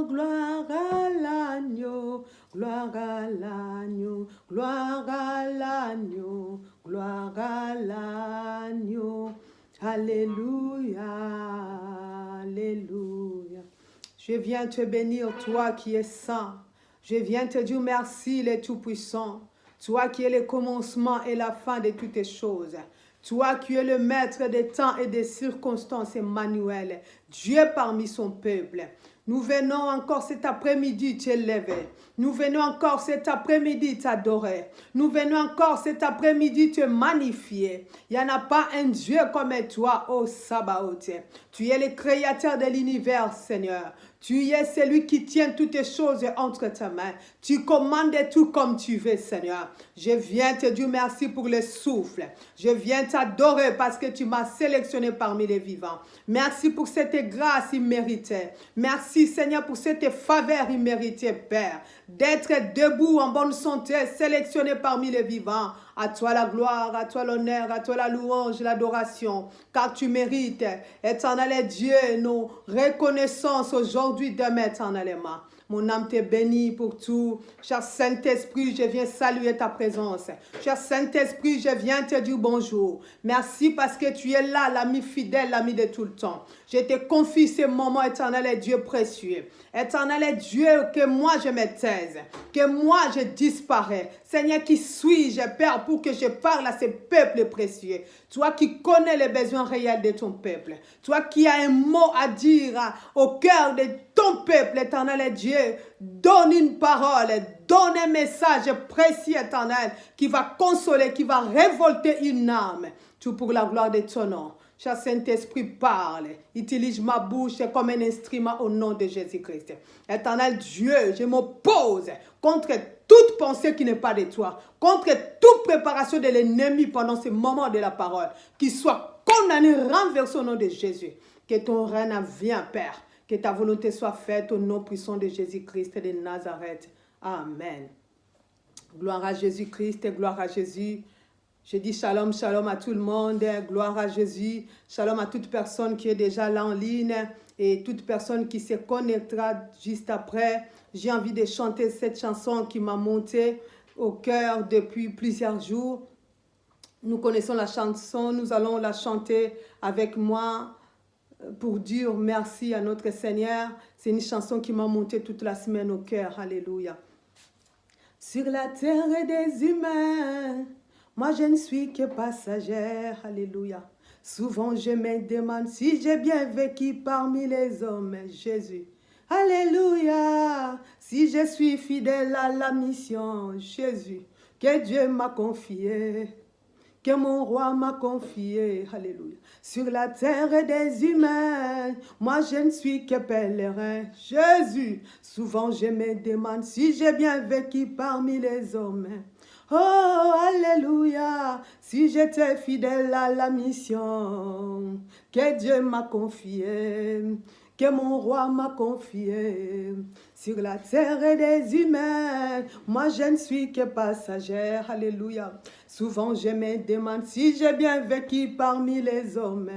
gloire à l'agneau, gloire à l'agneau, gloire à l'agneau, gloire à l'agneau. Alléluia, alléluia. Je viens te bénir, toi qui es saint. Je viens te dire merci, le Tout-Puissant. Toi qui es le commencement et la fin de toutes les choses. Toi qui es le maître des temps et des circonstances, Emmanuel, Dieu parmi son peuple. Nous venons encore cet après-midi t'élever. Nous venons encore cet après-midi t'adorer. Nous venons encore cet après-midi te magnifier. Il n'y en a pas un Dieu comme toi, ô Sabaoth. Tu es le créateur de l'univers, Seigneur. Tu es celui qui tient toutes les choses entre tes mains. Tu commandes tout comme tu veux, Seigneur. Je viens te dire merci pour le souffle. Je viens t'adorer parce que tu m'as sélectionné parmi les vivants. Merci pour cette grâce imméritée. Merci, Seigneur, pour cette faveur imméritée, Père. D'être debout en bonne santé, sélectionné parmi les vivants. À toi la gloire, à toi l'honneur, à toi la louange, l'adoration, car tu mérites. Éternel Dieu, nos reconnaissances aujourd'hui, demain, éternellement. Mon âme te bénit pour tout. Cher Saint-Esprit, je viens saluer ta présence. Cher Saint-Esprit, je viens te dire bonjour. Merci parce que tu es là, l'ami fidèle, l'ami de tout le temps. Je te confie ce moment, éternel Dieu précieux. Éternel Dieu, que moi je me taise, que moi je disparais. Seigneur, qui suis-je, Père, pour que je parle à ce peuple précieux. Toi qui connais les besoins réels de ton peuple. Toi qui as un mot à dire au cœur de ton peuple, éternel Dieu. Donne une parole, donne un message précis, éternel, qui va consoler, qui va révolter une âme. Tout pour la gloire de ton nom. Cher Saint-Esprit, parle. Utilise ma bouche comme un instrument au nom de Jésus-Christ. Éternel Dieu, je m'oppose contre toute pensée qui n'est pas de toi, contre toute préparation de l'ennemi pendant ce moment de la parole, qui soit condamné, renversé au nom de Jésus. Que ton règne vienne, Père. Que ta volonté soit faite au nom puissant de Jésus-Christ de Nazareth. Amen. Gloire à Jésus-Christ et gloire à Jésus. Je dis shalom, shalom à tout le monde. Gloire à Jésus. Shalom à toute personne qui est déjà là en ligne et toute personne qui se connectera juste après. J'ai envie de chanter cette chanson qui m'a monté au cœur depuis plusieurs jours. Nous connaissons la chanson, nous allons la chanter avec moi pour dire merci à notre Seigneur. C'est une chanson qui m'a monté toute la semaine au cœur. Alléluia. Sur la terre des humains, moi je ne suis que passagère. Alléluia. Souvent je me demande si j'ai bien vécu parmi les hommes. Jésus. Alléluia. Si je suis fidèle à la mission. Jésus. Que Dieu m'a confié. Que mon roi m'a confié, alléluia, sur la terre des humains, moi je ne suis que pèlerin, Jésus, souvent je me demande si j'ai bien vécu parmi les hommes, oh, alléluia, si j'étais fidèle à la mission, que Dieu m'a confié, que mon roi m'a confié, sur la terre des humains, moi je ne suis que passagère, alléluia. Souvent je me demande si j'ai bien vécu parmi les hommes.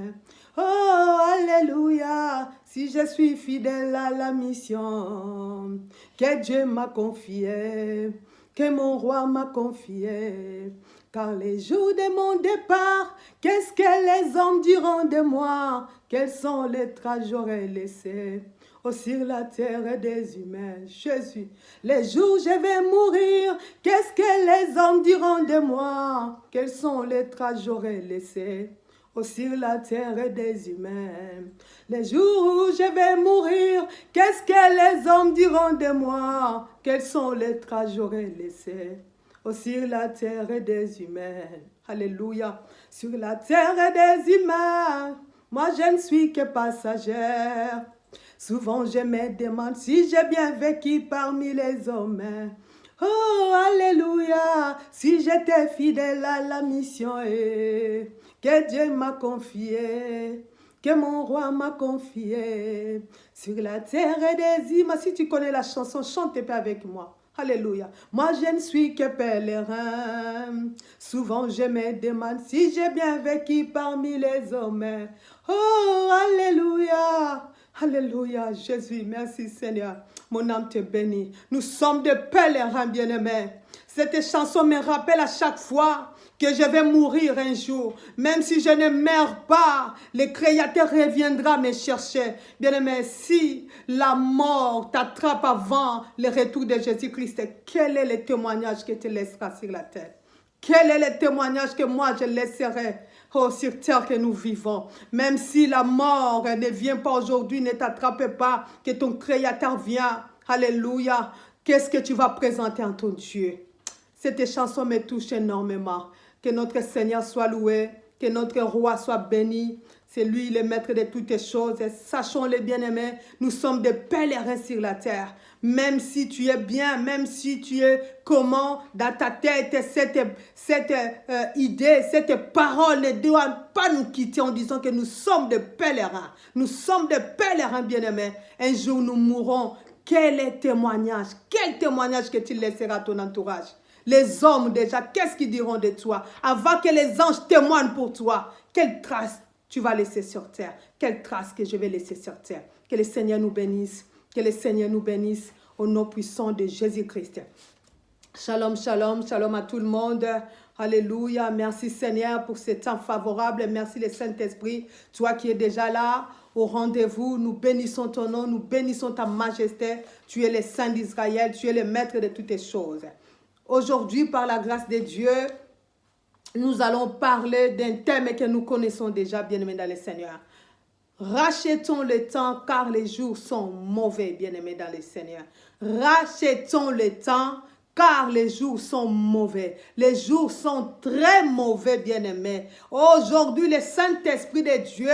Oh, alléluia, si je suis fidèle à la mission que Dieu m'a confiée, que mon roi m'a confiée. Car les jours de mon départ, qu'est-ce que les hommes diront de moi? Quels sont les traces j'aurais laissés? Oh, sur la terre des humains, Jésus, les jours où je vais mourir, qu'est-ce que les hommes diront de moi? Quelles sont les traces j'aurais laissées? Oh, sur la terre des humains, les jours où je vais mourir, qu'est-ce que les hommes diront de moi? Quelles sont les traces j'aurais laissées? Oh, sur la terre des humains, alléluia, sur la terre des humains, moi je ne suis que passagère. Souvent je me demande si j'ai bien vécu parmi les hommes. Oh, alléluia, si j'étais fidèle à la mission que Dieu m'a confiée, que mon roi m'a confiée, sur la terre des humains. Si tu connais la chanson, chante pas avec moi. Alléluia. Moi, je ne suis que pèlerin. Souvent, je me demande si j'ai bien vécu parmi les hommes. Oh, alléluia. Alléluia, Jésus, merci Seigneur. Mon âme te bénit. Nous sommes des pèlerins bien-aimés. Cette chanson me rappelle à chaque fois que je vais mourir un jour. Même si je ne meurs pas, le Créateur reviendra me chercher. Bien-aimé, si la mort t'attrape avant le retour de Jésus-Christ, quel est le témoignage que tu laisseras sur la terre? Quel est le témoignage que moi je laisserai sur terre que nous vivons? Même si la mort ne vient pas aujourd'hui, ne t'attrape pas, que ton Créateur vient. Alléluia. Qu'est-ce que tu vas présenter à ton Dieu? Cette chanson me touche énormément. Que notre Seigneur soit loué, que notre Roi soit béni. C'est lui le maître de toutes choses. Et sachons-le, bien-aimés, nous sommes des pèlerins sur la terre. Même si tu es bien, même si tu es comment dans ta tête, cette idée, cette parole ne doit pas nous quitter en disant que nous sommes des pèlerins. Nous sommes des pèlerins, bien-aimés. Un jour, nous mourrons. Quel est témoignage? Quel témoignage que tu laisseras à ton entourage? Les hommes déjà, qu'est-ce qu'ils diront de toi? Avant que les anges témoignent pour toi, quelle trace tu vas laisser sur terre? Quelle trace que je vais laisser sur terre? Que le Seigneur nous bénisse. Que le Seigneur nous bénisse au nom puissant de Jésus-Christ. Shalom, shalom, shalom à tout le monde. Alléluia. Merci Seigneur pour ce temps favorable. Merci le Saint-Esprit. Toi qui es déjà là au rendez-vous, nous bénissons ton nom, nous bénissons ta majesté. Tu es le Saint d'Israël, tu es le maître de toutes les choses. Aujourd'hui, par la grâce de Dieu, nous allons parler d'un thème que nous connaissons déjà, bien-aimés dans le Seigneur. Rachetons le temps car les jours sont mauvais, bien-aimés dans le Seigneur. Rachetons le temps car les jours sont mauvais. Les jours sont très mauvais, bien-aimés. Aujourd'hui, le Saint-Esprit de Dieu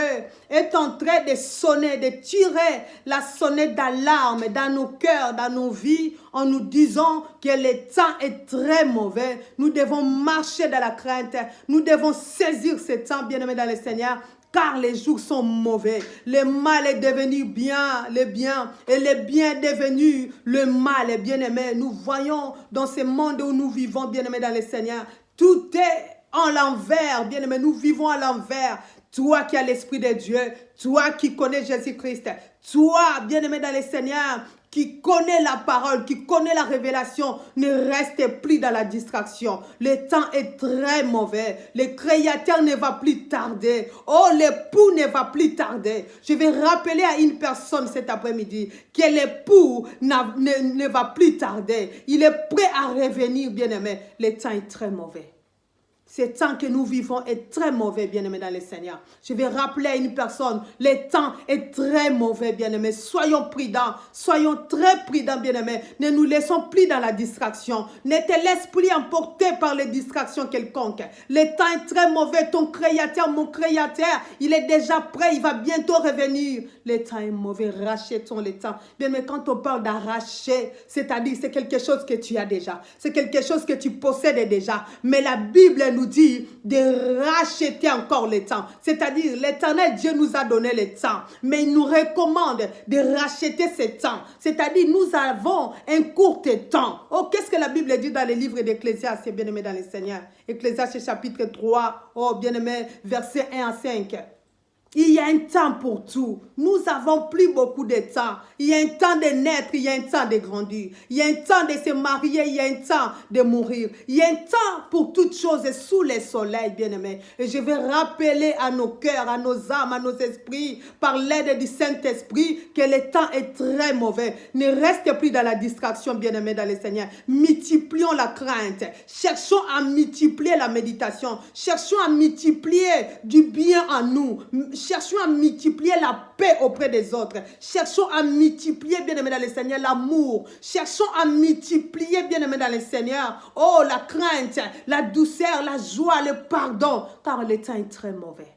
est en train de sonner, de tirer la sonnette d'alarme dans nos cœurs, dans nos vies, en nous disant que le temps est très mauvais. Nous devons marcher dans la crainte. Nous devons saisir ce temps, bien-aimés dans le Seigneur, car les jours sont mauvais. Le mal est devenu bien, le bien, et le bien est devenu le mal, bien-aimé. Nous voyons dans ce monde où nous vivons, bien-aimé dans le Seigneur, tout est en l'envers, bien-aimé. Nous vivons à l'envers. Toi qui as l'Esprit de Dieu, toi qui connais Jésus-Christ, toi, bien-aimé dans le Seigneur, qui connaît la parole, qui connaît la révélation, ne reste plus dans la distraction. Le temps est très mauvais. Le Créateur ne va plus tarder. Oh, l'époux ne va plus tarder. Je vais rappeler à une personne cet après-midi que l'époux ne va plus tarder. Il est prêt à revenir, bien-aimé. Le temps est très mauvais. Ce temps que nous vivons est très mauvais, bien-aimés dans le Seigneur. Je vais rappeler à une personne, le temps est très mauvais, bien-aimés. Soyons prudents, soyons très prudents, bien-aimés. Ne nous laissons plus dans la distraction. Ne te laisse plus emporter par les distractions quelconques. Le temps est très mauvais. Ton Créateur, mon Créateur, il est déjà prêt. Il va bientôt revenir. Le temps est mauvais. Rachetons le temps. Bien-aimés, quand on parle d'arracher, c'est-à-dire c'est quelque chose que tu as déjà. C'est quelque chose que tu possèdes déjà. Mais la Bible nous dit de racheter encore le temps. C'est-à-dire, l'Éternel Dieu nous a donné le temps, mais il nous recommande de racheter ce temps. C'est-à-dire, nous avons un court temps. Oh, qu'est-ce que la Bible dit dans le livre d'Ecclésiaste, bien-aimé dans le Seigneur? Ecclésiaste chapitre 3, oh, bien-aimé, versets 1 à 5. Il y a un temps pour tout. Nous n'avons plus beaucoup de temps. Il y a un temps de naître, il y a un temps de grandir. Il y a un temps de se marier, il y a un temps de mourir. Il y a un temps pour toutes choses sous le soleil, bien-aimés. Et je vais rappeler à nos cœurs, à nos âmes, à nos esprits, par l'aide du Saint-Esprit, que le temps est très mauvais. Ne reste plus dans la distraction, bien-aimés, dans le Seigneur. Multiplions la crainte. Cherchons à multiplier la méditation. Cherchons à multiplier du bien en nous. Cherchons à multiplier la paix auprès des autres. Cherchons à multiplier, bien-aimé dans le Seigneur, l'amour. Cherchons à multiplier, bien-aimé dans le Seigneur, oh, la crainte, la douceur, la joie, le pardon. Car le temps est très mauvais.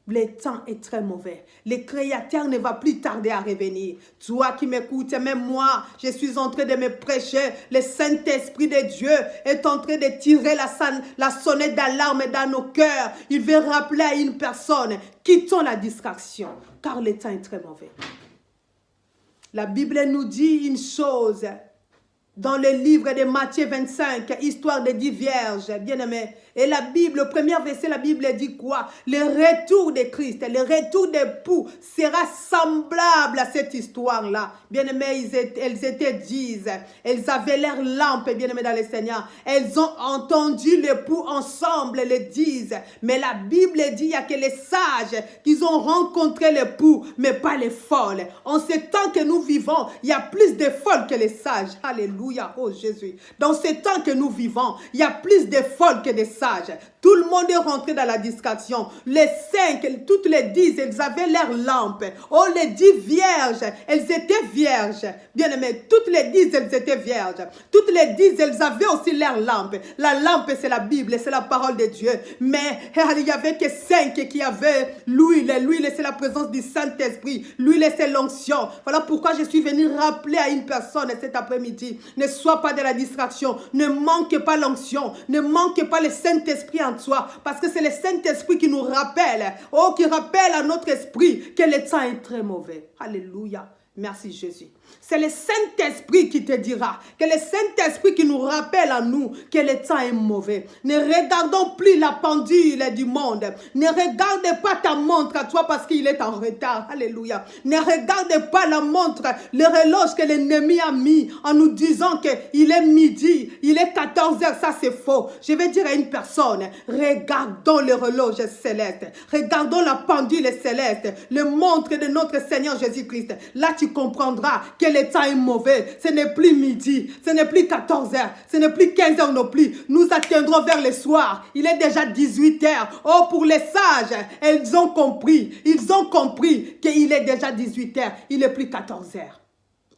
Le temps est très mauvais. Le Créateur ne va plus tarder à revenir. Toi qui m'écoutes, même moi, je suis en train de me prêcher. Le Saint-Esprit de Dieu est en train de tirer la sonnette d'alarme dans nos cœurs. Il veut rappeler à une personne, quittons la distraction, car le temps est très mauvais. La Bible nous dit une chose. dans le livre de Matthieu 25, histoire des 10 vierges, bien-aimés. Et la Bible, le premier verset, la Bible dit quoi? Le retour de Christ, le retour d'époux sera semblable à cette histoire-là. Bien-aimés, elles étaient 10. Elles avaient leur lampe, bien-aimés dans le Seigneur. Elles ont entendu l'époux ensemble, les 10. Mais la Bible dit, il n'y a que les sages qui ont rencontré l'époux, mais pas les folles. En ce temps que nous vivons, il y a plus de folles que les sages. Alléluia, oh Jésus. Dans ce temps que nous vivons, il y a plus de folles que des sages. Tout le monde est rentré dans la distraction. Les 5, toutes les 10, elles avaient leur lampe. Oh, les 10 vierges, elles étaient vierges. Bien aimé, toutes les 10, elles étaient vierges. Toutes les 10, elles avaient aussi leur lampe. La lampe, c'est la Bible, c'est la parole de Dieu. Mais il n'y avait que 5 qui avaient l'huile. L'huile, c'est la présence du Saint-Esprit. L'huile, c'est l'onction. Voilà pourquoi je suis venu rappeler à une personne cet après-midi. Ne sois pas de la distraction. Ne manque pas l'onction. Ne manque pas le Saint-Esprit en toi. Parce que c'est le Saint-Esprit qui nous rappelle. Oh, qui rappelle à notre esprit que le temps est très mauvais. Alléluia. Merci Jésus. C'est le Saint-Esprit qui te dira, que le Saint-Esprit qui nous rappelle à nous que le temps est mauvais. Ne regardons plus la pendule du monde. Ne regarde pas ta montre à toi parce qu'il est en retard. Alléluia. Ne regarde pas la montre, le horloge que l'ennemi a mis en nous disant qu'il est midi, il est 14 heures. Ça c'est faux. Je vais dire à une personne, regardons le horloge céleste. Regardons la pendule céleste, le montre de notre Seigneur Jésus-Christ. Là tu comprendras que le temps est mauvais. Ce n'est plus midi, ce n'est plus 14 heures, ce n'est plus 15 heures non plus. Nous atteindrons vers le soir. Il est déjà 18 heures. Oh, pour les sages, ils ont compris qu'il est déjà 18 heures. Il n'est plus 14 heures.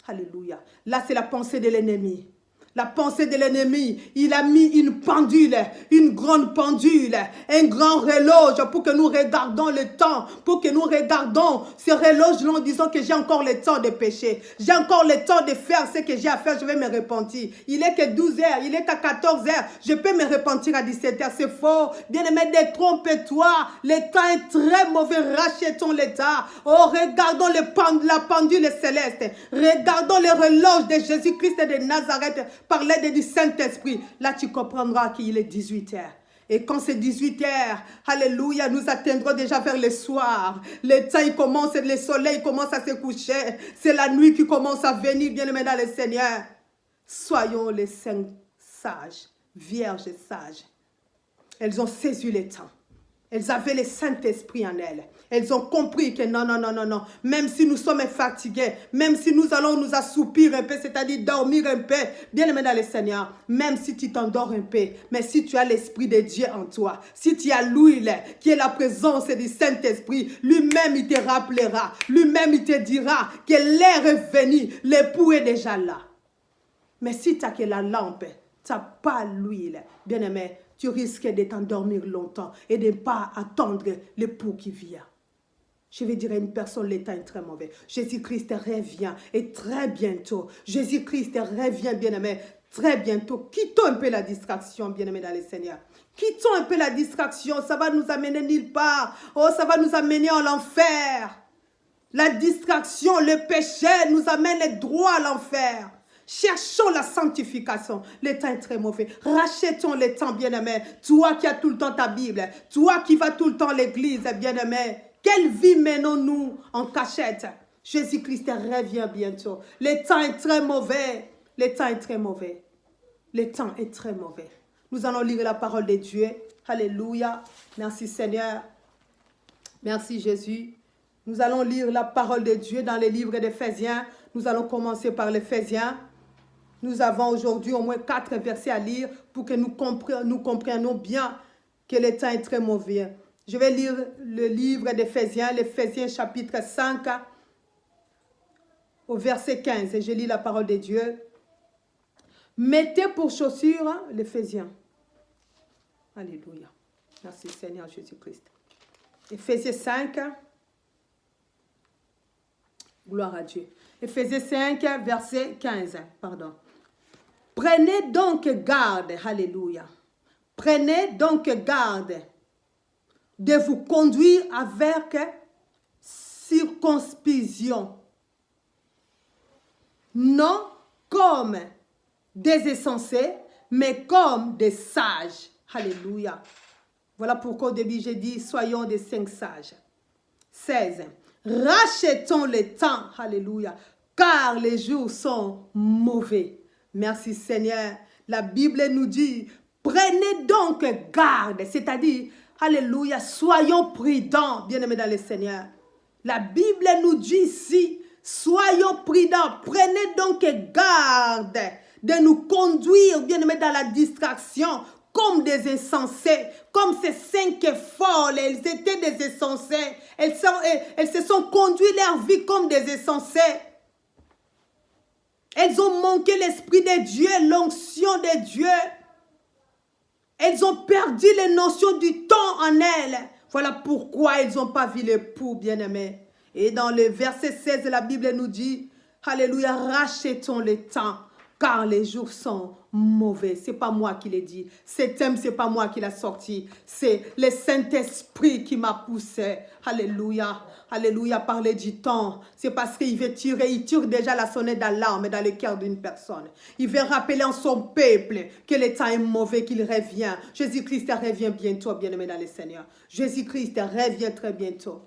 Alléluia. Là, c'est la pensée de l'ennemi. La pensée de l'ennemi, il a mis une pendule, une grande pendule, un grand horloge pour que nous regardons le temps, pour que nous regardons ce horloge-là en disant que j'ai encore le temps de pécher. J'ai encore le temps de faire ce que j'ai à faire, je vais me repentir. Il est que 12 heures, il est qu'à 14 heures, je peux me repentir à 17 heures. C'est faux. Bien-aimé, détrompe-toi. Le temps est très mauvais, rachetons le temps. Oh, regardons la pendule céleste. Regardons le horloge de Jésus-Christ de Nazareth. Par l'aide du Saint-Esprit, là tu comprendras qu'il est 18 heures. Et quand c'est 18 heures, alléluia, nous atteindrons déjà vers le soir. Le temps il commence, le soleil commence à se coucher. C'est la nuit qui commence à venir, bien-aimés dans le Seigneur. Soyons les saints sages, vierges sages. Elles ont saisi le temps. Elles avaient le Saint-Esprit en elles. Elles ont compris que non. Même si nous sommes fatigués, même si nous allons nous assoupir un peu, c'est-à-dire dormir un peu, bien aimé dans le Seigneur, même si tu t'endors un peu, mais si tu as l'Esprit de Dieu en toi, si tu as l'huile qui est la présence du Saint-Esprit, lui-même il te rappellera, lui-même il te dira que l'heure est venue, l'époux est déjà là. Mais si tu n'as que la lampe, tu n'as pas l'huile, bien aimé, tu risques de t'endormir longtemps et de ne pas attendre l'époux qui vient. Je vais dire à une personne, le temps est très mauvais. Jésus-Christ revient et très bientôt. Jésus-Christ revient, bien-aimé, très bientôt. Quittons un peu la distraction, bien-aimé dans le Seigneur. Quittons un peu la distraction, ça va nous amener nulle part. Oh, ça va nous amener en l'enfer. La distraction, le péché nous amène droit à l'enfer. Cherchons la sanctification. Le temps est très mauvais. Rachetons le temps, bien-aimé. Toi qui as tout le temps ta Bible. Toi qui vas tout le temps à l'église, bien-aimé. Quelle vie menons-nous en cachette? Jésus-Christ revient bientôt. Le temps est très mauvais. Le temps est très mauvais. Le temps est très mauvais. Nous allons lire la parole de Dieu. Alléluia. Merci Seigneur. Merci Jésus. Nous allons lire la parole de Dieu dans le livre d'Éphésiens. Nous allons commencer par l'Éphésiens. Nous avons aujourd'hui au moins 4 versets à lire pour que nous comprenions bien que le temps est très mauvais. Je vais lire le livre d'Éphésiens, l'Éphésiens chapitre 5 au verset 15. Et je lis la parole de Dieu. Mettez pour chaussures l'Éphésiens. Alléluia. Merci Seigneur Jésus-Christ. Éphésiens 5. Gloire à Dieu. Éphésiens 5, verset 15. Pardon. Prenez donc garde, alléluia. Prenez donc garde de vous conduire avec circoncision. Non comme des insensés, mais comme des sages. Alléluia. Voilà pourquoi au début j'ai dit, soyons des 5 sages. 16. Rachetons le temps. Alléluia. Car les jours sont mauvais. Merci Seigneur. La Bible nous dit, prenez donc garde. C'est-à-dire, alléluia, soyons prudents, bien-aimés dans le Seigneur. La Bible nous dit ici, soyons prudents. Prenez donc garde de nous conduire, bien-aimés, dans la distraction, comme des insensés, comme ces 5 folles, elles étaient des insensés. Elles se sont conduites leur vie comme des insensés. Elles ont manqué l'esprit de Dieu, l'onction de Dieu. Elles ont perdu les notions du temps en elles. Voilà pourquoi elles n'ont pas vu l'époux, bien-aimés. Et dans le verset 16, la Bible nous dit, alléluia, rachetons le temps, car les jours sont mauvais. Ce n'est pas moi qui l'ai dit. Ce thème, ce n'est pas moi qui l'a sorti. C'est le Saint-Esprit qui m'a poussé. Alléluia. Alléluia, parler du temps. C'est parce qu'il veut tirer, il tire déjà la sonnette d'alarme dans le cœur d'une personne. Il veut rappeler en son peuple que le temps est mauvais, qu'il revient. Jésus-Christ revient bientôt, bien-aimé dans le Seigneur. Jésus-Christ revient très bientôt.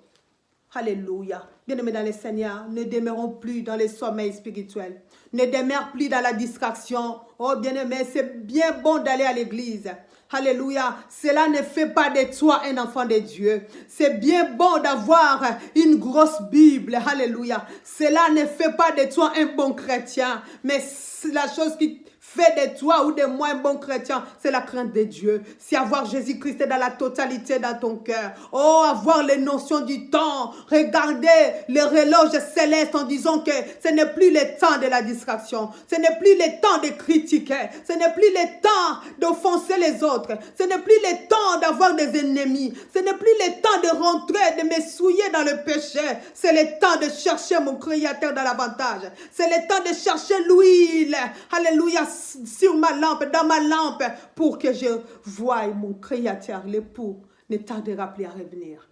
Alléluia. Bien-aimés dans le Seigneur, ne demeurons plus dans les sommeils spirituels. Ne demeure plus dans la distraction. Oh, bien-aimé, c'est bien bon d'aller à l'église. Alléluia. Cela ne fait pas de toi un enfant de Dieu. C'est bien bon d'avoir une grosse Bible. Alléluia. Cela ne fait pas de toi un bon chrétien. Mais la chose qui fait de toi ou de moi un bon chrétien, c'est la crainte de Dieu. C'est avoir Jésus-Christ dans la totalité dans ton cœur. Oh, avoir les notions du temps. Regarder les horloges célestes en disant que ce n'est plus le temps de la distraction. Ce n'est plus le temps de critiquer. Ce n'est plus le temps d'offenser les autres. Ce n'est plus le temps d'avoir des ennemis. Ce n'est plus le temps de rentrer, de me souiller dans le péché. C'est le temps de chercher mon Créateur dans l'avantage. C'est le temps de chercher l'huile. Alléluia. Sur ma lampe, dans ma lampe, pour que je voie mon Créateur, l'époux, ne tardera plus à revenir.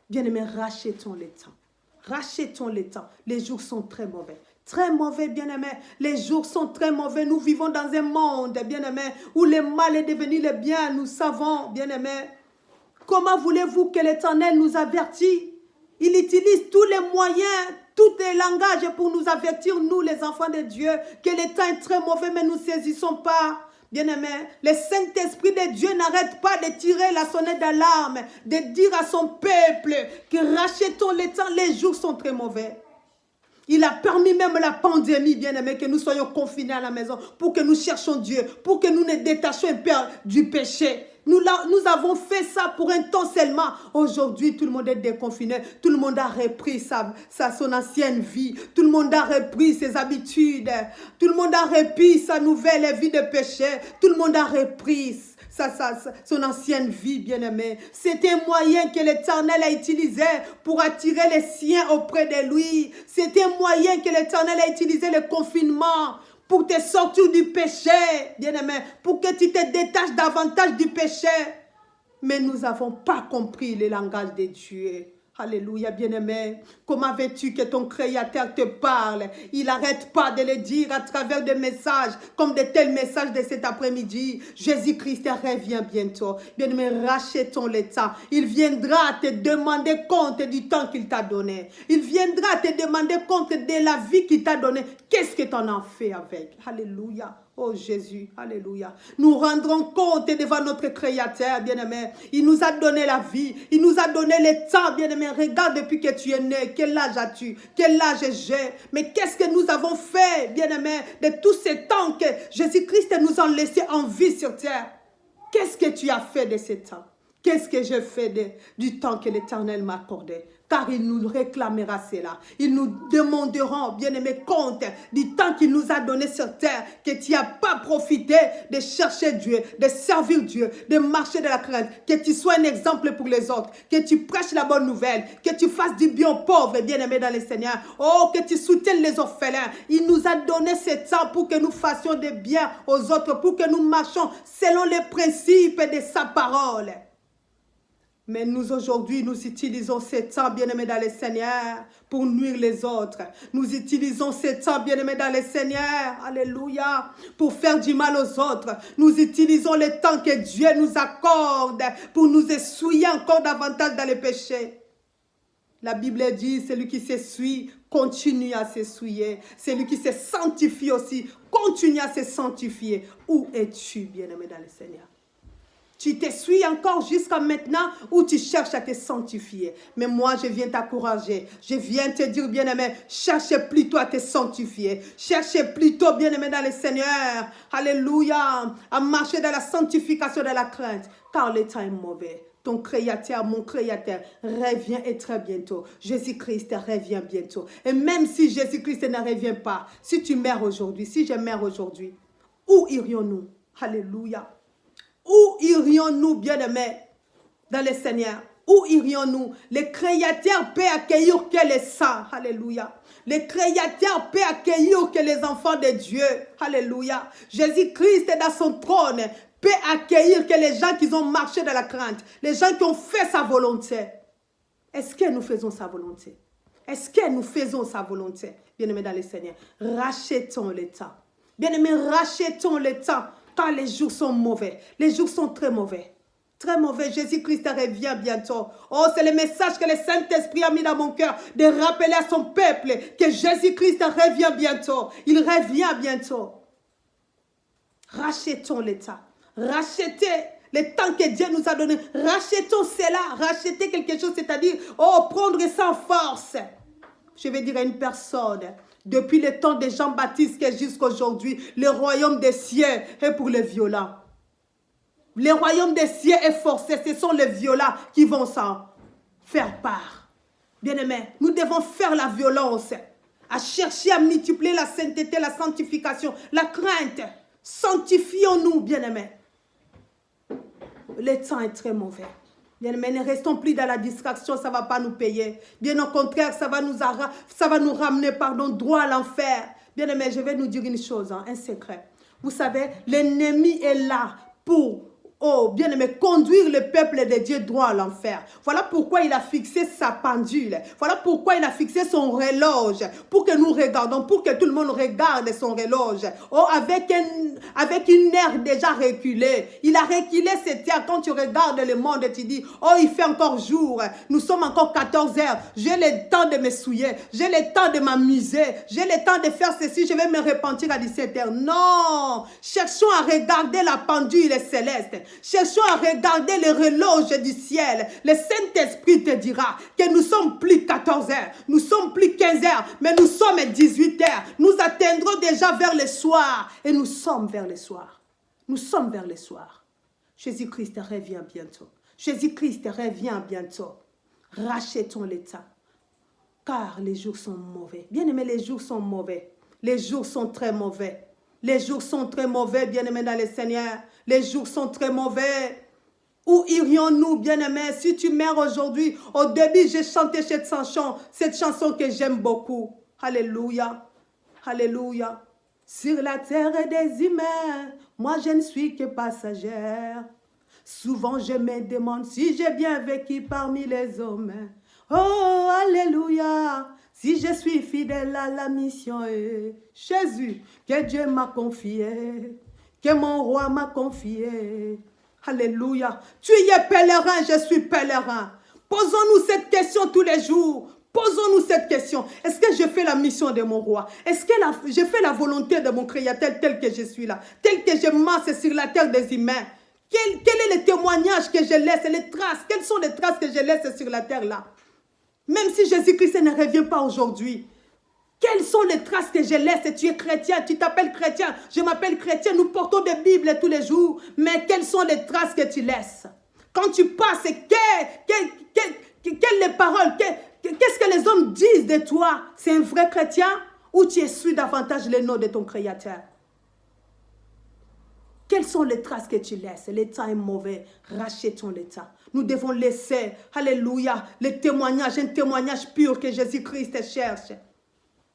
Bien-aimés, rachetons le temps. Rachetons le temps. Les jours sont très mauvais. Très mauvais, bien-aimés. Les jours sont très mauvais. Nous vivons dans un monde, bien-aimés, où le mal est devenu le bien. Nous savons, bien-aimés. Comment voulez-vous que l'Éternel nous avertit? Il utilise tous les moyens, tous les langages pour nous avertir, nous les enfants de Dieu, que le temps est très mauvais, mais nous ne saisissons pas. Bien-aimés, le Saint-Esprit de Dieu n'arrête pas de tirer la sonnette d'alarme, de dire à son peuple que rachetons le temps, les jours sont très mauvais. Il a permis même la pandémie, bien-aimés, que nous soyons confinés à la maison, pour que nous cherchions Dieu, pour que nous nous détachions du péché. Nous avons fait ça pour un temps seulement. Aujourd'hui, tout le monde est déconfiné. Tout le monde a repris son ancienne vie. Tout le monde a repris ses habitudes. Tout le monde a repris sa nouvelle vie de péché. Tout le monde a repris son ancienne vie, bien-aimé. C'est un moyen que l'Éternel a utilisé pour attirer les siens auprès de lui. C'est un moyen que l'Éternel a utilisé, le confinement, pour te sortir du péché, bien-aimé, pour que tu te détaches davantage du péché. Mais nous n'avons pas compris le langage de Dieu. Alléluia, bien-aimé. Comment veux-tu que ton Créateur te parle? Il n'arrête pas de le dire à travers des messages, comme de tels messages de cet après-midi. Jésus-Christ revient bientôt. Bien-aimé, rachetons le temps. Il viendra te demander compte du temps qu'il t'a donné. Il viendra te demander compte de la vie qu'il t'a donnée. Qu'est-ce que tu en as fait avec? Alléluia. Oh Jésus, alléluia. Nous rendrons compte devant notre Créateur, bien-aimé. Il nous a donné la vie. Il nous a donné le temps, bien-aimé. Regarde depuis que tu es né. Quel âge as-tu? Quel âge j'ai? Mais qu'est-ce que nous avons fait, bien-aimé, de tous ces temps que Jésus-Christ nous a laissé en vie sur terre? Qu'est-ce que tu as fait de ces temps? Qu'est-ce que j'ai fait du temps que l'Éternel m'a accordé? Car il nous réclamera cela. Ils nous demanderont, bien-aimés, compte du temps qu'il nous a donné sur terre, que tu n'as pas profité de chercher Dieu, de servir Dieu, de marcher de la crainte, que tu sois un exemple pour les autres, que tu prêches la bonne nouvelle, que tu fasses du bien aux pauvres, bien-aimés dans le Seigneur. Oh, que tu soutiennes les orphelins. Il nous a donné ce temps pour que nous fassions des biens aux autres, pour que nous marchions selon les principes de sa parole. Mais nous, aujourd'hui, nous utilisons ce temps, bien-aimés dans le Seigneur, pour nuire les autres. Nous utilisons ce temps, bien-aimés dans le Seigneur, alléluia, pour faire du mal aux autres. Nous utilisons le temps que Dieu nous accorde pour nous essuyer encore davantage dans le péché. La Bible dit, celui qui s'essuie, continue à s'essuyer. Celui qui se sanctifie aussi, continue à se sanctifier. Où es-tu, bien-aimé dans le Seigneur? Tu t'essuies encore jusqu'à maintenant ou tu cherches à te sanctifier. Mais moi, je viens t'encourager. Je viens te dire, bien-aimé, cherchez plutôt à te sanctifier. Cherchez plutôt, bien-aimé, dans le Seigneur. Alléluia. À marcher dans la sanctification de la crainte. Car le temps est mauvais. Ton Créateur, mon Créateur, revient et très bientôt. Jésus-Christ revient bientôt. Et même si Jésus-Christ ne revient pas, si tu meurs aujourd'hui, si je meurs aujourd'hui, où irions-nous? Alléluia. Où irions-nous, bien-aimés, dans le Seigneur? Où irions-nous? Le Créateur peut accueillir que les saints. Alléluia. Le Créateur peut accueillir que les enfants de Dieu. Alléluia. Jésus-Christ est dans son trône. Peut accueillir que les gens qui ont marché dans la crainte. Les gens qui ont fait sa volonté. Est-ce que nous faisons sa volonté? Est-ce que nous faisons sa volonté? Bien-aimés dans le Seigneur, rachetons le temps. Bien-aimés, rachetons le temps. Car les jours sont mauvais. Les jours sont très mauvais. Très mauvais. Jésus-Christ revient bientôt. Oh, c'est le message que le Saint-Esprit a mis dans mon cœur. De rappeler à son peuple que Jésus-Christ revient bientôt. Il revient bientôt. Rachetons le temps. Rachetez le temps que Dieu nous a donné. Rachetons cela. Rachetez quelque chose, c'est-à-dire, oh, prendre ça en force. Je vais dire à une personne, depuis le temps de Jean-Baptiste jusqu'à aujourd'hui, le royaume des cieux est pour les violents. Le royaume des cieux est forcé. Ce sont les violents qui vont s'en faire part. Bien-aimés, nous devons faire la violence, à chercher à multiplier la sainteté, la sanctification, la crainte. Sanctifions-nous, bien-aimés. Le temps est très mauvais. Bien-aimés, ne restons plus dans la distraction, ça ne va pas nous payer. Bien au contraire, ça va nous ramener, droit à l'enfer. Bien-aimés, je vais nous dire une chose, un secret. Vous savez, l'ennemi est là pour, bien-aimé, conduire le peuple de Dieu droit à l'enfer. Voilà pourquoi il a fixé sa pendule. Voilà pourquoi il a fixé son horloge. Pour que nous regardons, pour que tout le monde regarde son horloge. Oh, avec une heure déjà reculée. Il a reculé cette heure. Quand tu regardes le monde, tu dis, oh, il fait encore jour. Nous sommes encore 14 heures. J'ai le temps de me souiller. J'ai le temps de m'amuser. J'ai le temps de faire ceci. Je vais me repentir à 17 heures. Non. Cherchons à regarder la pendule céleste. Cherchons à regarder le horloge du ciel. Le Saint-Esprit te dira que nous sommes plus 14 heures. Nous sommes plus 15 heures. Mais nous sommes 18 heures. Nous atteindrons déjà vers le soir. Et nous sommes vers le soir. Nous sommes vers le soir. Jésus-Christ revient bientôt. Jésus-Christ revient bientôt. Rachetons le temps. Car les jours sont mauvais. Bien-aimés, les jours sont mauvais. Les jours sont très mauvais. Les jours sont très mauvais, bien-aimés dans le Seigneur. Les jours sont très mauvais. Où irions-nous, bien-aimés, si tu meurs aujourd'hui? Au début, j'ai chanté cette chanson que j'aime beaucoup. Alléluia. Alléluia. Sur la terre des humains, moi je ne suis que passagère. Souvent je me demande si j'ai bien vécu parmi les hommes. Oh, alléluia. Si je suis fidèle à la mission, Jésus, que Dieu m'a confié, que mon roi m'a confié. Alléluia. Tu es pèlerin, je suis pèlerin. Posons-nous cette question tous les jours. Posons-nous cette question. Est-ce que je fais la mission de mon roi? Est-ce que je fais la volonté de mon Créateur tel que je suis là? Tel que je marche sur la terre des humains? Quel est le témoignage que je laisse? Les traces. Quelles sont les traces que je laisse sur la terre là? Même si Jésus-Christ ne revient pas aujourd'hui. Quelles sont les traces que je laisse? Tu es chrétien, tu t'appelles chrétien, je m'appelle chrétien, nous portons des Bibles tous les jours. Mais quelles sont les traces que tu laisses? Quand tu passes, quelles les paroles, qu'est-ce que les hommes disent de toi? C'est un vrai chrétien ou tu essuies davantage le nom de ton Créateur? Quelles sont les traces que tu laisses? Le temps est mauvais. Rachetons le temps. Nous devons laisser, alléluia, un témoignage pur que Jésus-Christ cherche.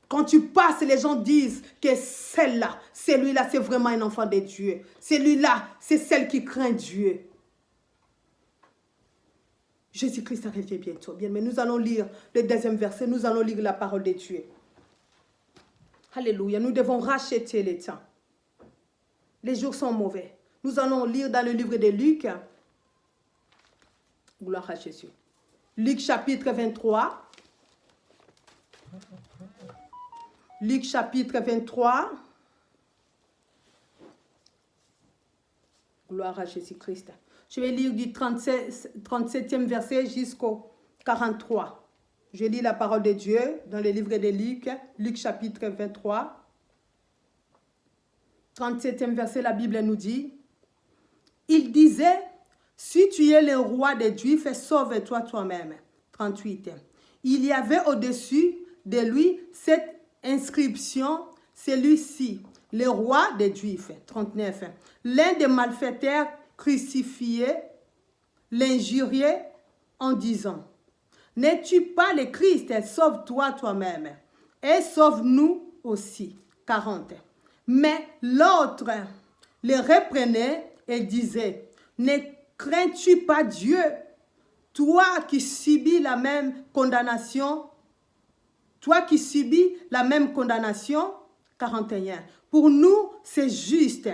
Quand tu passes, les gens disent que celle-là, celui-là, c'est vraiment un enfant de Dieu. Celui-là, c'est celle qui craint Dieu. Jésus-Christ revient bientôt. Bien, mais nous allons lire le deuxième verset. Nous allons lire la parole de Dieu. Alléluia. Nous devons racheter les temps. Les jours sont mauvais. Nous allons lire dans le livre de Luc. Gloire à Jésus. Luc chapitre 23. Luc chapitre 23. Gloire à Jésus-Christ. Je vais lire du 37e verset jusqu'au 43. Je lis la parole de Dieu dans le livre de Luc, Luc chapitre 23. 37e verset, la Bible nous dit, il disait, si tu es le roi des Juifs, sauve-toi toi-même. 38. Il y avait au-dessus de lui cette inscription, celui-ci, le roi des Juifs. 39. L'un des malfaiteurs crucifiés l'injuriait en disant, n'es-tu pas le Christ? Sauve-toi toi-même et sauve-nous aussi. 40. Mais l'autre le reprenait et disait, ne crains-tu pas Dieu, toi qui subis la même condamnation? Toi qui subis la même condamnation? 41. Pour nous, c'est juste,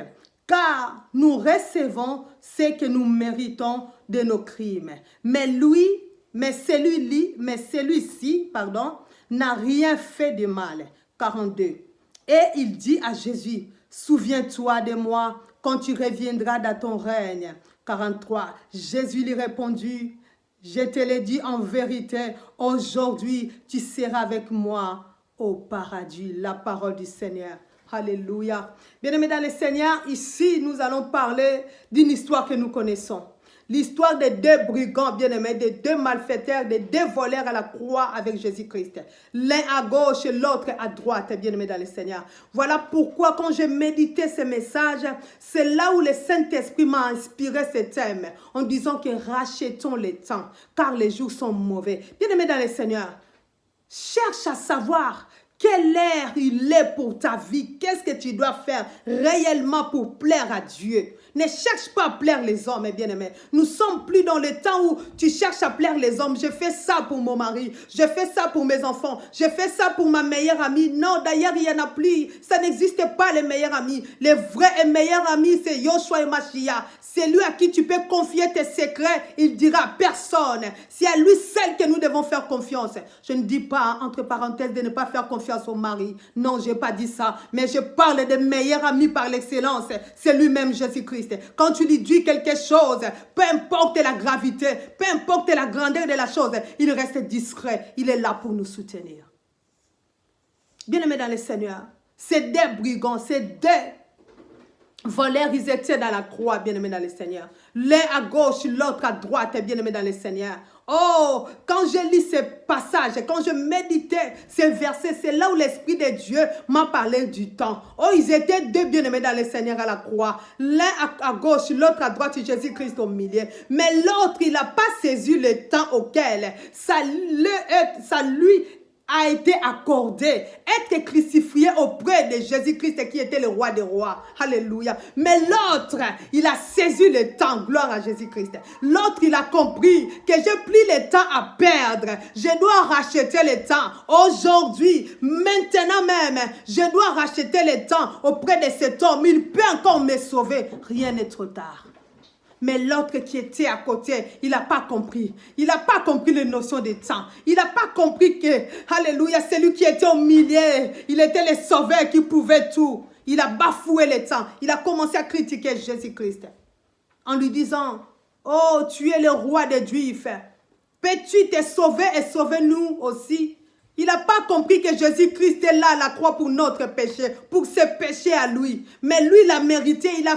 car nous recevons ce que nous méritons de nos crimes. Mais celui-ci, n'a rien fait de mal. 42. Et il dit à Jésus, souviens-toi de moi quand tu reviendras dans ton règne. 43. Jésus lui répondit, je te l'ai dit en vérité, aujourd'hui tu seras avec moi au paradis. La parole du Seigneur. Alléluia. Bien-aimés dans le Seigneur, ici nous allons parler d'une histoire que nous connaissons. L'histoire des deux brigands, bien-aimés, des deux malfaiteurs, des deux voleurs à la croix avec Jésus-Christ. L'un à gauche et l'autre à droite, bien-aimés dans le Seigneur. Voilà pourquoi quand j'ai médité ce message, c'est là où le Saint-Esprit m'a inspiré ce thème, en disant que rachetons le temps, car les jours sont mauvais. Bien-aimés dans le Seigneur, cherche à savoir quelle heure il est pour ta vie. Qu'est-ce que tu dois faire réellement pour plaire à Dieu? Ne cherche pas à plaire les hommes, bien-aimés. Nous sommes plus dans le temps où tu cherches à plaire les hommes. Je fais ça pour mon mari. Je fais ça pour mes enfants. Je fais ça pour ma meilleure amie. Non, d'ailleurs, il n'y en a plus. Ça n'existe pas, les meilleurs amis. Les vrais et meilleurs amis, c'est Yoshua et Mashiach. C'est lui à qui tu peux confier tes secrets. Il dira à personne. C'est à lui seul que nous devons faire confiance. Je ne dis pas, entre parenthèses, de ne pas faire confiance au mari. Non, je n'ai pas dit ça. Mais je parle des meilleurs amis par l'excellence. C'est lui-même, Jésus-Christ. Quand tu lui dis quelque chose, peu importe la gravité, peu importe la grandeur de la chose, il reste discret. Il est là pour nous soutenir. Bien-aimés dans le Seigneur, ces deux brigands, ces deux voleurs, ils étaient dans la croix, bien-aimés dans le Seigneur. L'un à gauche, l'autre à droite, bien-aimés dans le Seigneur. Oh, quand je lis ce passage, quand je méditais ces versets, c'est là où l'Esprit de Dieu m'a parlé du temps. Oh, ils étaient deux bien-aimés dans le Seigneur à la croix. L'un à gauche, l'autre à droite, Jésus-Christ au milieu. Mais l'autre, il n'a pas saisi le temps auquel ça lui a été accordé, être crucifié auprès de Jésus-Christ qui était le roi des rois. Alléluia. Mais l'autre, il a saisi le temps. Gloire à Jésus-Christ. L'autre, il a compris que j'ai plus le temps à perdre. Je dois racheter le temps. Aujourd'hui, maintenant même, je dois racheter le temps auprès de cet homme. Il peut encore me sauver. Rien n'est trop tard. Mais l'autre qui était à côté, il n'a pas compris. Il n'a pas compris les notions de temps. Il n'a pas compris que, alléluia, celui qui était au milieu, il était le sauveur qui pouvait tout. Il a bafoué le temps. Il a commencé à critiquer Jésus-Christ en lui disant, oh, tu es le roi des Juifs. Peux-tu te sauver et sauver nous aussi? Il n'a pas compris que Jésus-Christ est là à la croix pour notre péché, pour ses péchés à lui. Mais lui, il a mérité, il a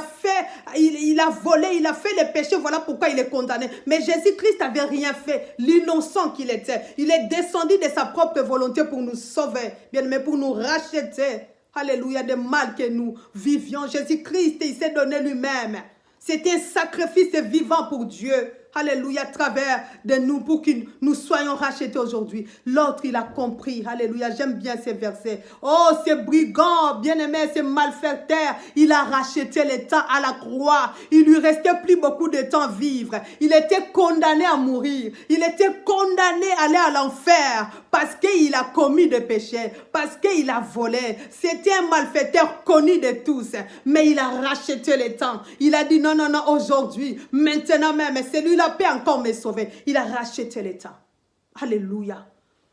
volé, il a fait les péchés, voilà pourquoi il est condamné. Mais Jésus-Christ n'avait rien fait, l'innocent qu'il était. Il est descendu de sa propre volonté pour nous sauver, bien aimé, pour nous racheter. Alléluia, des mal que nous vivions. Jésus-Christ, il s'est donné lui-même. C'était un sacrifice vivant pour Dieu. Alléluia, à travers de nous pour que nous soyons rachetés aujourd'hui. L'autre, il a compris. Alléluia, j'aime bien ces versets. Oh, ces brigands, bien-aimés, ces malfaiteurs, il a racheté le temps à la croix. Il lui restait plus beaucoup de temps à vivre. Il était condamné à mourir. Il était condamné à aller à l'enfer parce qu'il a commis des péchés, parce qu'il a volé. C'était un malfaiteur connu de tous, mais il a racheté le temps. Il a dit non, non, non, aujourd'hui, maintenant même, celui-là peut encore me sauver. Il a racheté le temps. Alléluia.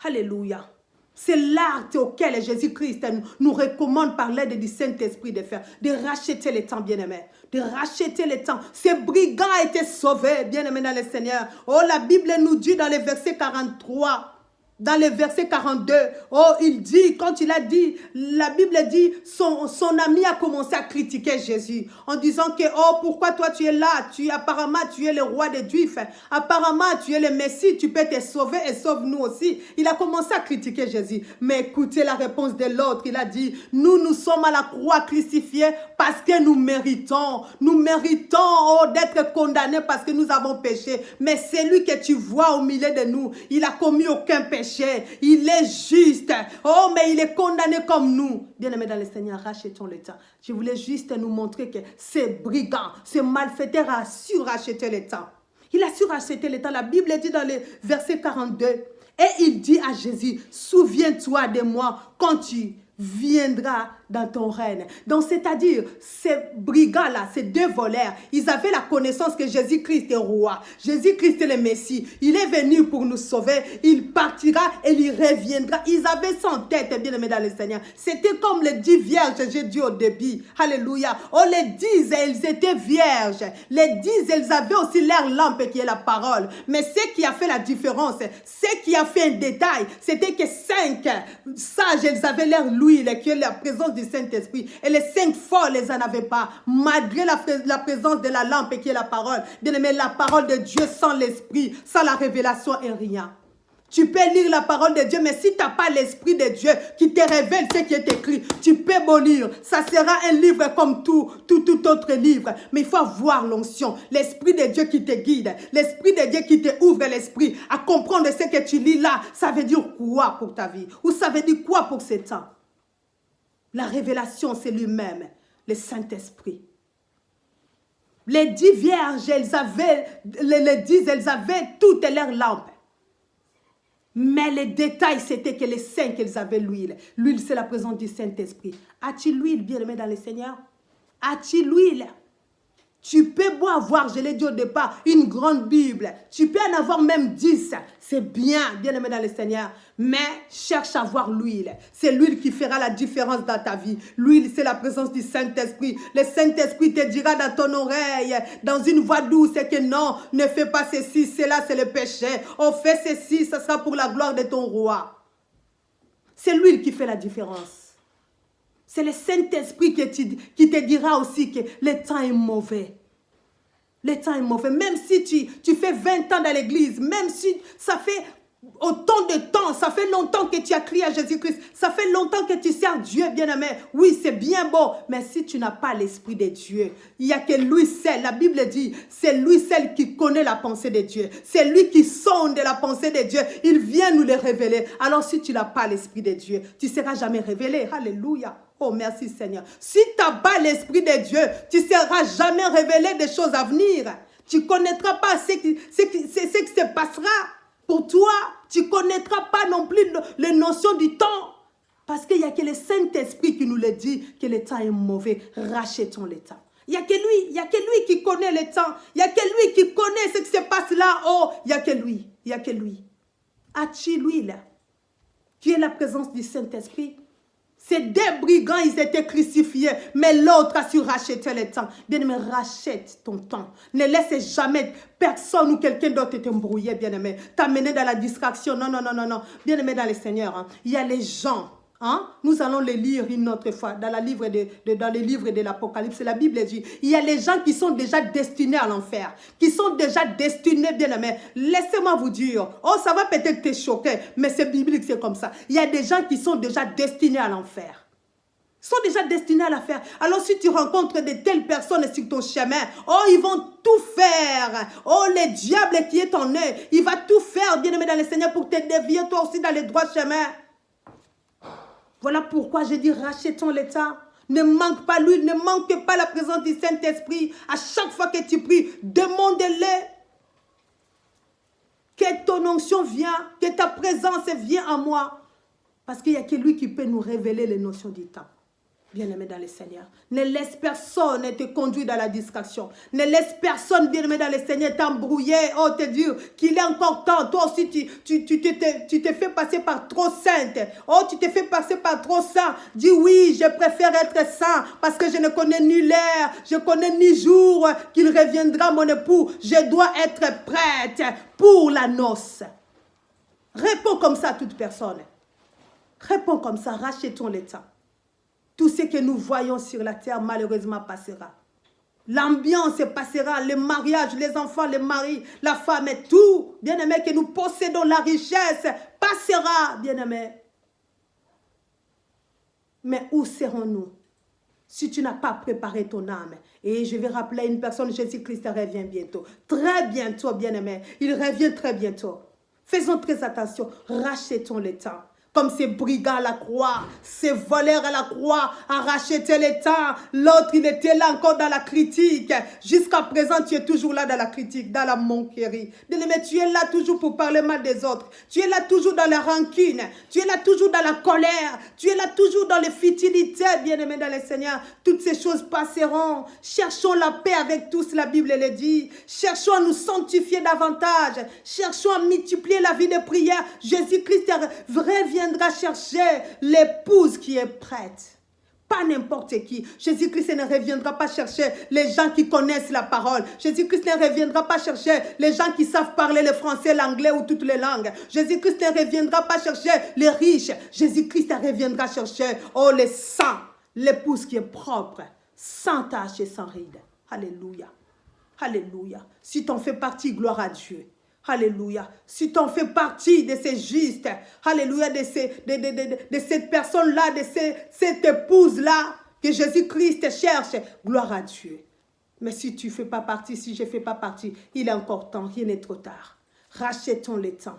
Alléluia. C'est l'acte auquel Jésus-Christ nous recommande par l'aide du Saint-Esprit de faire, de racheter le temps, bien-aimé, de racheter le temps. Ces brigands étaient sauvés, bien-aimés dans le Seigneur. Oh, la Bible nous dit dans le verset 43, dans le verset 42, oh, il dit, quand il a dit, la Bible dit, son ami a commencé à critiquer Jésus en disant que, oh, pourquoi toi tu es là? Apparemment, tu es le roi des Juifs. Apparemment, tu es le Messie, tu peux te sauver et sauve-nous aussi. Il a commencé à critiquer Jésus. Mais écoutez la réponse de l'autre. Il a dit, nous sommes à la croix crucifiés parce que nous méritons. Nous méritons, oh, d'être condamnés parce que nous avons péché. Mais celui que tu vois au milieu de nous, il n'a commis aucun péché. Il est juste. Oh, mais il est condamné comme nous. Bien-aimés dans le Seigneur, rachetons le temps. Je voulais juste nous montrer que ces brigands, ces malfaiteurs a su racheter le temps. Il a su racheter le temps. La Bible dit dans le verset 42, et il dit à Jésus, souviens-toi de moi quand tu viendras dans ton règne. Donc, c'est-à-dire, ces brigands-là, ces deux voleurs, ils avaient la connaissance que Jésus-Christ est roi. Jésus-Christ est le Messie. Il est venu pour nous sauver. Il partira et il reviendra. Ils avaient ça en tête, bien-aimés dans le Seigneur. C'était comme les 10 vierges, j'ai dit au début. Alléluia. Oh, les 10, ils étaient vierges. Les 10, ils avaient aussi leur lampe qui est la parole. Mais ce qui a fait la différence, ce qui a fait un détail, c'était que 5 sages, ils avaient leur l'huile, qui est la présence du Saint-Esprit. Et les 5 folles, ils n'en avaient pas. Malgré la présence de la lampe qui est la parole. Bien aimé, la parole de Dieu sans l'Esprit, sans la révélation est rien. Tu peux lire la parole de Dieu, mais si tu n'as pas l'Esprit de Dieu qui te révèle ce qui est écrit, tu peux beau lire. Ça sera un livre comme tout autre livre. Mais il faut avoir l'onction, l'Esprit de Dieu qui te guide, l'Esprit de Dieu qui te ouvre l'esprit à comprendre ce que tu lis là. Ça veut dire quoi pour ta vie? Ou ça veut dire quoi pour ce temps? La révélation, c'est lui-même, le Saint-Esprit. Les 10 vierges, elles avaient toutes leurs lampes. Mais le détail, c'était que les 5, elles avaient l'huile. L'huile, c'est la présence du Saint-Esprit. As-tu l'huile, bien-aimé dans le Seigneur? As-tu l'huile? Tu peux beau avoir, je l'ai dit au départ, une grande Bible. Tu peux en avoir même 10. C'est bien, bien-aimé dans le Seigneur. Mais cherche à avoir l'huile. C'est l'huile qui fera la différence dans ta vie. L'huile, c'est la présence du Saint-Esprit. Le Saint-Esprit te dira dans ton oreille, dans une voix douce, que non, ne fais pas ceci, cela, c'est le péché. On fait ceci, ça sera pour la gloire de ton roi. C'est l'huile qui fait la différence. C'est le Saint-Esprit qui te dira aussi que le temps est mauvais. Le temps est mauvais. Même si tu fais 20 ans dans l'église, même si ça fait autant de temps, ça fait longtemps que tu as crié à Jésus-Christ, ça fait longtemps que tu sers Dieu, bien-aimé. Oui, c'est bien beau, mais si tu n'as pas l'Esprit de Dieu, il n'y a que lui seul. La Bible dit, c'est lui seul qui connaît la pensée de Dieu. C'est lui qui sonde la pensée de Dieu. Il vient nous les révéler. Alors si tu n'as pas l'Esprit de Dieu, tu ne seras jamais révélé. Alléluia. Oh, merci Seigneur. Si tu n'as pas l'Esprit de Dieu, tu ne seras jamais révélé des choses à venir. Tu ne connaîtras pas ce qui se passera pour toi. Tu ne connaîtras pas non plus les notions du temps. Parce qu'il n'y a que le Saint-Esprit qui nous le dit que le temps est mauvais. Rachetons le temps. Il n'y a que lui. Il n'y a que lui qui connaît le temps. Il n'y a que lui qui connaît ce qui se passe là. Oh, il n'y a que lui. Il n'y a que lui. As-tu l'huile qui est la présence du Saint-Esprit? Ces 2 brigands, ils étaient crucifiés, mais l'autre a su racheter le temps. Bien-aimé, rachète ton temps. Ne laisse jamais personne ou quelqu'un d'autre t'embrouiller, bien-aimé. T'amener dans la distraction. Non, non, non, non, non. Bien-aimé dans le Seigneur, hein, il y a les gens. Hein? Nous allons les lire une autre fois dans les livres de l'Apocalypse. La Bible dit, il y a les gens qui sont déjà destinés à l'enfer, qui sont déjà destinés, bien aimés. Laissez-moi vous dire, oh ça va peut-être te choquer, mais c'est biblique, c'est comme ça. Il y a des gens qui sont déjà destinés à l'enfer. sont déjà destinés à la faire. Alors si tu rencontres de telles personnes sur ton chemin, oh, ils vont tout faire. Oh, le diable qui est en eux, il va tout faire, bien-aimé dans le Seigneur, pour te dévier toi aussi dans les droits chemins. Voilà pourquoi je dis rachetons l'État. Ne manque pas l'huile, ne manque pas la présence du Saint-Esprit. À chaque fois que tu pries, demande-le. Que ton onction vienne, que ta présence vienne en moi. Parce qu'il n'y a que lui qui peut nous révéler les notions du temps. Bien-aimé dans le Seigneur, ne laisse personne te conduire dans la distraction. Ne laisse personne, bien-aimé dans le Seigneur, t'embrouiller. Oh, te dire qu'il est encore temps. Toi aussi, tu te fais passer par trop sainte. Oh, tu te fais passer par trop saint. Dis oui, je préfère être saint parce que je ne connais ni l'heure, je connais ni jour qu'il reviendra mon époux. Je dois être prête pour la noce. Réponds comme ça à toute personne. Réponds comme ça, rachetons le temps. Tout ce que nous voyons sur la terre, malheureusement, passera. L'ambiance passera, le mariage, les enfants, les maris, la femme et tout, bien-aimé, que nous possédons, la richesse, passera, bien-aimé. Mais où serons-nous si tu n'as pas préparé ton âme? Et je vais rappeler à une personne, Jésus-Christ revient bientôt. Très bientôt, bien-aimé. Il revient très bientôt. Faisons très attention, rachetons le temps. Comme ces brigands à la croix, ces voleurs à la croix, à racheter les temps. L'autre, il était là encore dans la critique. Jusqu'à présent, tu es toujours là dans la critique, dans la moquerie. Mais tu es là toujours pour parler mal des autres. Tu es là toujours dans la rancune. Tu es là toujours dans la colère. Tu es là toujours dans les futilités, bien-aimés dans le Seigneur. Toutes ces choses passeront. Cherchons la paix avec tous, la Bible le dit. Cherchons à nous sanctifier davantage. Cherchons à multiplier la vie de prière. Jésus-Christ reviendra chercher l'épouse qui est prête. Pas n'importe qui. Jésus-Christ ne reviendra pas chercher les gens qui connaissent la parole. Jésus-Christ ne reviendra pas chercher les gens qui savent parler le français, l'anglais ou toutes les langues. Jésus-Christ ne reviendra pas chercher les riches. Jésus-Christ reviendra chercher, oh, les saints, l'épouse qui est propre, sans tache et sans ride. Alléluia. Alléluia. Si tu en fais partie, gloire à Dieu. Alléluia. Si tu en fais partie de ces justes, alléluia, de cette personne-là, de cette épouse-là, que Jésus-Christ cherche, gloire à Dieu. Mais si tu ne fais pas partie, si je ne fais pas partie, il est encore temps, rien n'est trop tard. Rachetons le temps,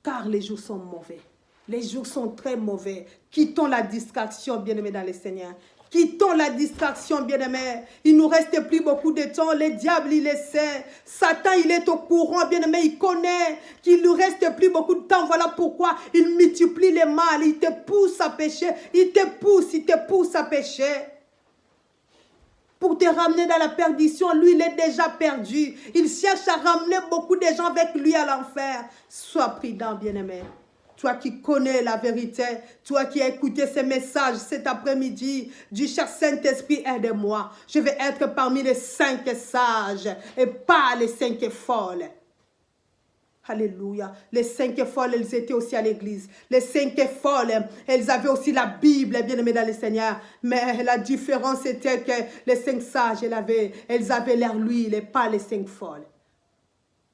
car les jours sont mauvais. Les jours sont très mauvais. Quittons la distraction, bien-aimés dans le Seigneur. Quittons la distraction, bien-aimés. Il ne nous reste plus beaucoup de temps. Le diable, il le sait. Satan, il est au courant, bien-aimé. Il connaît qu'il ne nous reste plus beaucoup de temps. Voilà pourquoi il multiplie les mal. Il te pousse à pécher. Il te pousse à pécher. Pour te ramener dans la perdition, lui, il est déjà perdu. Il cherche à ramener beaucoup de gens avec lui à l'enfer. Sois prudent, bien-aimé. Toi qui connais la vérité, toi qui as écouté ces messages cet après-midi, dis, cher Saint-Esprit, aide-moi. Je vais être parmi les 5 sages et pas les 5 folles. Alléluia. Les 5 folles, elles étaient aussi à l'église. Les 5 folles, elles avaient aussi la Bible, bien aimées dans le Seigneur. Mais la différence était que les 5 sages, elles avaient l'air l'huile et pas les 5 folles.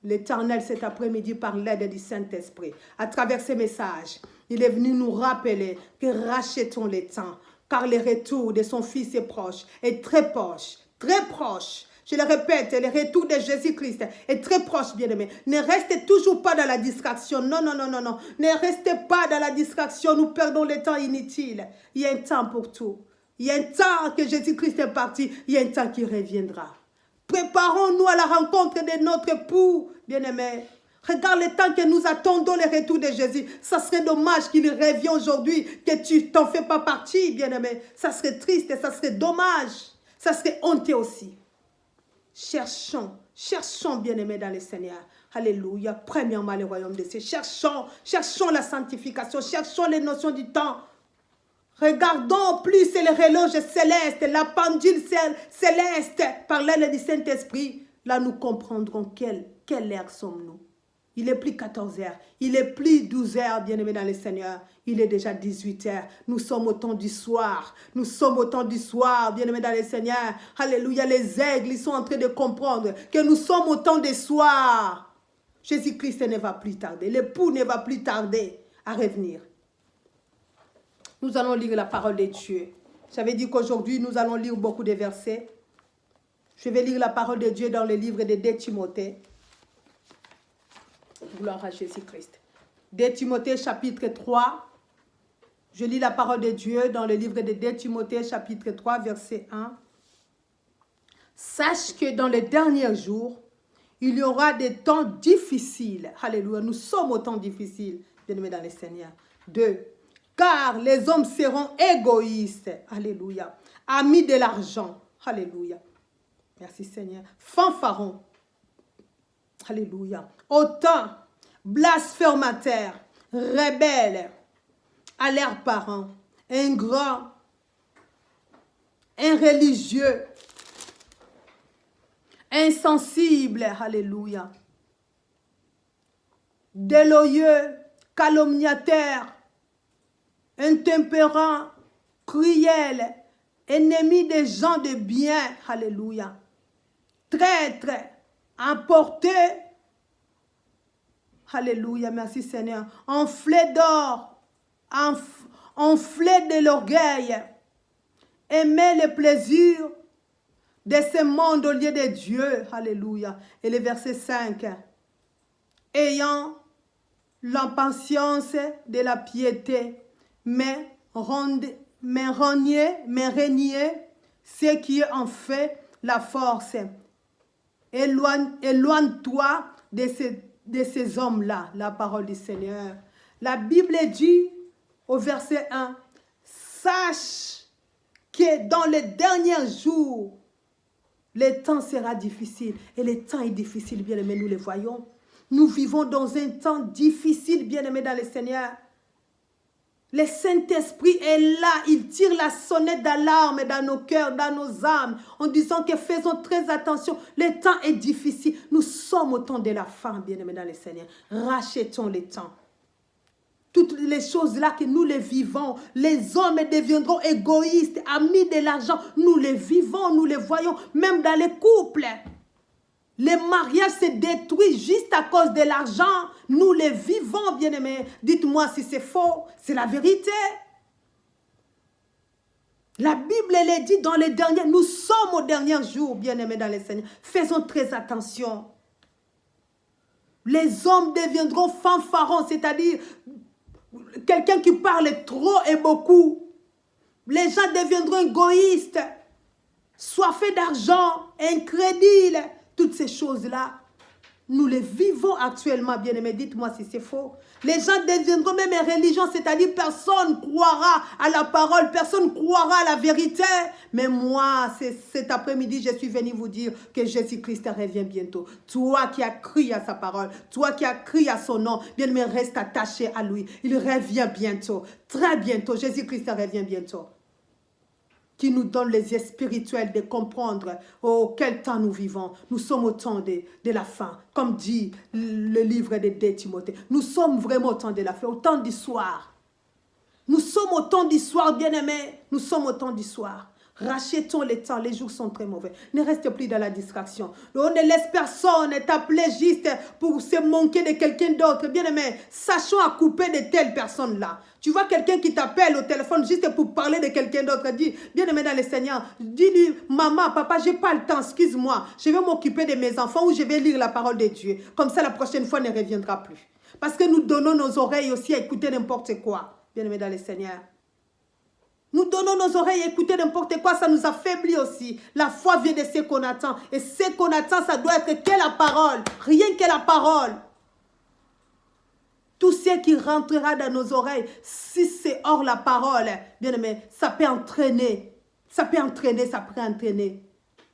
L'Éternel, cet après-midi, par l'aide du Saint-Esprit, à travers ces messages, il est venu nous rappeler que rachetons les temps, car le retour de son Fils est proche, est très proche, très proche. Je le répète, le retour de Jésus-Christ est très proche, bien-aimé. Ne restez toujours pas dans la distraction. Non, non, non, non, non. Ne restez pas dans la distraction. Nous perdons le temps inutile. Il y a un temps pour tout. Il y a un temps que Jésus-Christ est parti. Il y a un temps qui reviendra. Préparons-nous à la rencontre de notre époux, bien-aimé. Regarde le temps que nous attendons le retour de Jésus. Ça serait dommage qu'il revienne aujourd'hui, que tu t'en fais pas partie, bien-aimé. Ça serait triste et ça serait dommage. Ça serait honteux aussi. Cherchons, bien-aimés dans le Seigneur. Alléluia. Premièrement, le royaume des cieux. Cherchons la sanctification. Cherchons les notions du temps. Regardons plus les reloges célestes, la pendule céleste par l'aide du Saint-Esprit. Là, nous comprendrons quelle heure sommes-nous. Il est plus 14 heures. Il est plus 12 heures, bien-aimés dans le Seigneur. Il est déjà 18 heures. Nous sommes au temps du soir. Nous sommes au temps du soir, bien-aimés dans le Seigneur. Alléluia. Les aigles, ils sont en train de comprendre que nous sommes au temps du soir. Jésus-Christ ne va plus tarder. L'époux ne va plus tarder à revenir. Nous allons lire la parole de Dieu. J'avais dit qu'aujourd'hui, nous allons lire beaucoup de versets. Je vais lire la parole de Dieu dans le livre de 2 Timothée. Gloire à Jésus-Christ. 2 Timothée chapitre 3. Je lis la parole de Dieu dans le livre de 2 Timothée chapitre 3 verset 1. Sache que dans les derniers jours, il y aura des temps difficiles. Alléluia. Nous sommes au temps difficile, bien-aimés dans le Seigneur. 2. Car les hommes seront égoïstes. Alléluia. Amis de l'argent. Alléluia. Merci Seigneur. Fanfarons. Alléluia. Autant blasphémateurs, rebelles à leurs parents, ingrats, irréligieux, insensibles, alléluia, déloyaux, calomniateurs, intempérants, cruels, ennemis des gens de bien, alléluia, traîtres, emportés, alléluia, merci Seigneur, enflés d'or, enflés de l'orgueil, aimer le plaisir de ce monde au lieu de Dieu, alléluia. Et le verset 5, ayant l'impatience de la piété, mais renier ce qui est en fait la force. Éloigne-toi de ces hommes-là, la parole du Seigneur. La Bible dit au verset 1, sache que dans les derniers jours, le temps sera difficile. Et le temps est difficile, bien-aimés, nous le voyons. Nous vivons dans un temps difficile, bien-aimés dans le Seigneur. Le Saint-Esprit est là, il tire la sonnette d'alarme dans nos cœurs, dans nos âmes, en disant que faisons très attention, le temps est difficile. Nous sommes au temps de la fin, bien-aimés dans le Seigneur. Rachetons le temps. Toutes les choses-là que nous les vivons, les hommes deviendront égoïstes, amis de l'argent. Nous les vivons, nous les voyons, même dans les couples. Les mariages se détruisent juste à cause de l'argent. Nous les vivons, bien-aimés. Dites-moi si c'est faux, c'est la vérité. La Bible, elle est dit dans les derniers, nous sommes aux derniers jours, bien-aimés dans le Seigneur. Faisons très attention. Les hommes deviendront fanfarons, c'est-à-dire quelqu'un qui parle trop et beaucoup. Les gens deviendront égoïstes, soifés d'argent, incrédules. Toutes ces choses-là, nous les vivons actuellement, bien-aimés. Dites-moi si c'est faux. Les gens deviendront même religions, c'est-à-dire personne croira à la parole, personne croira à la vérité. Mais moi, cet après-midi, je suis venu vous dire que Jésus-Christ revient bientôt. Toi qui as cru à sa parole, toi qui as cru à son nom, bien-aimé, reste attaché à lui. Il revient bientôt, très bientôt. Jésus-Christ revient bientôt. Qui nous donne les yeux spirituels de comprendre quel temps nous vivons. Nous sommes au temps de la fin, comme dit le livre de 2 Timothée. Nous sommes vraiment au temps de la fin, au temps du soir. Nous sommes au temps du soir, bien-aimés. Nous sommes au temps du soir. Rachetons le temps, les jours sont très mauvais. Ne reste plus dans la distraction. On ne laisse personne t'appeler juste pour se manquer de quelqu'un d'autre. Bien-aimé, sachons à couper de telles personnes-là. Tu vois quelqu'un qui t'appelle au téléphone juste pour parler de quelqu'un d'autre. Dis, bien-aimé dans le Seigneur, dis-lui, maman, papa, j'ai pas le temps, excuse-moi. Je vais m'occuper de mes enfants ou je vais lire la parole de Dieu. Comme ça, la prochaine fois ne reviendra plus. Parce que nous donnons nos oreilles aussi à écouter n'importe quoi. Bien-aimé dans le Seigneur. Nous donnons nos oreilles à écouter n'importe quoi, ça nous affaiblit aussi. La foi vient de ce qu'on attend. Et ce qu'on attend, ça doit être que la parole. Rien que la parole. Tout ce qui rentrera dans nos oreilles, si c'est hors la parole, bien aimé, ça peut entraîner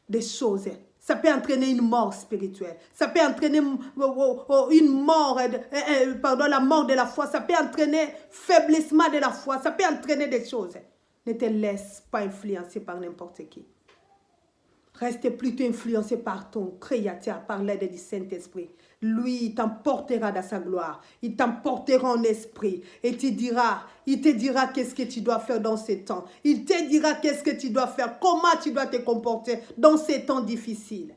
des choses. Ça peut entraîner une mort spirituelle. Ça peut entraîner une mort, la mort de la foi. Ça peut entraîner faiblissement de la foi. Ça peut entraîner des choses. Ne te laisse pas influencer par n'importe qui. Reste plutôt influencé par ton Créateur, par l'aide du Saint-Esprit. Lui, il t'emportera dans sa gloire. Il t'emportera en esprit. Et il te dira qu'est-ce que tu dois faire dans ces temps. Il te dira qu'est-ce que tu dois faire, comment tu dois te comporter dans ces temps difficiles.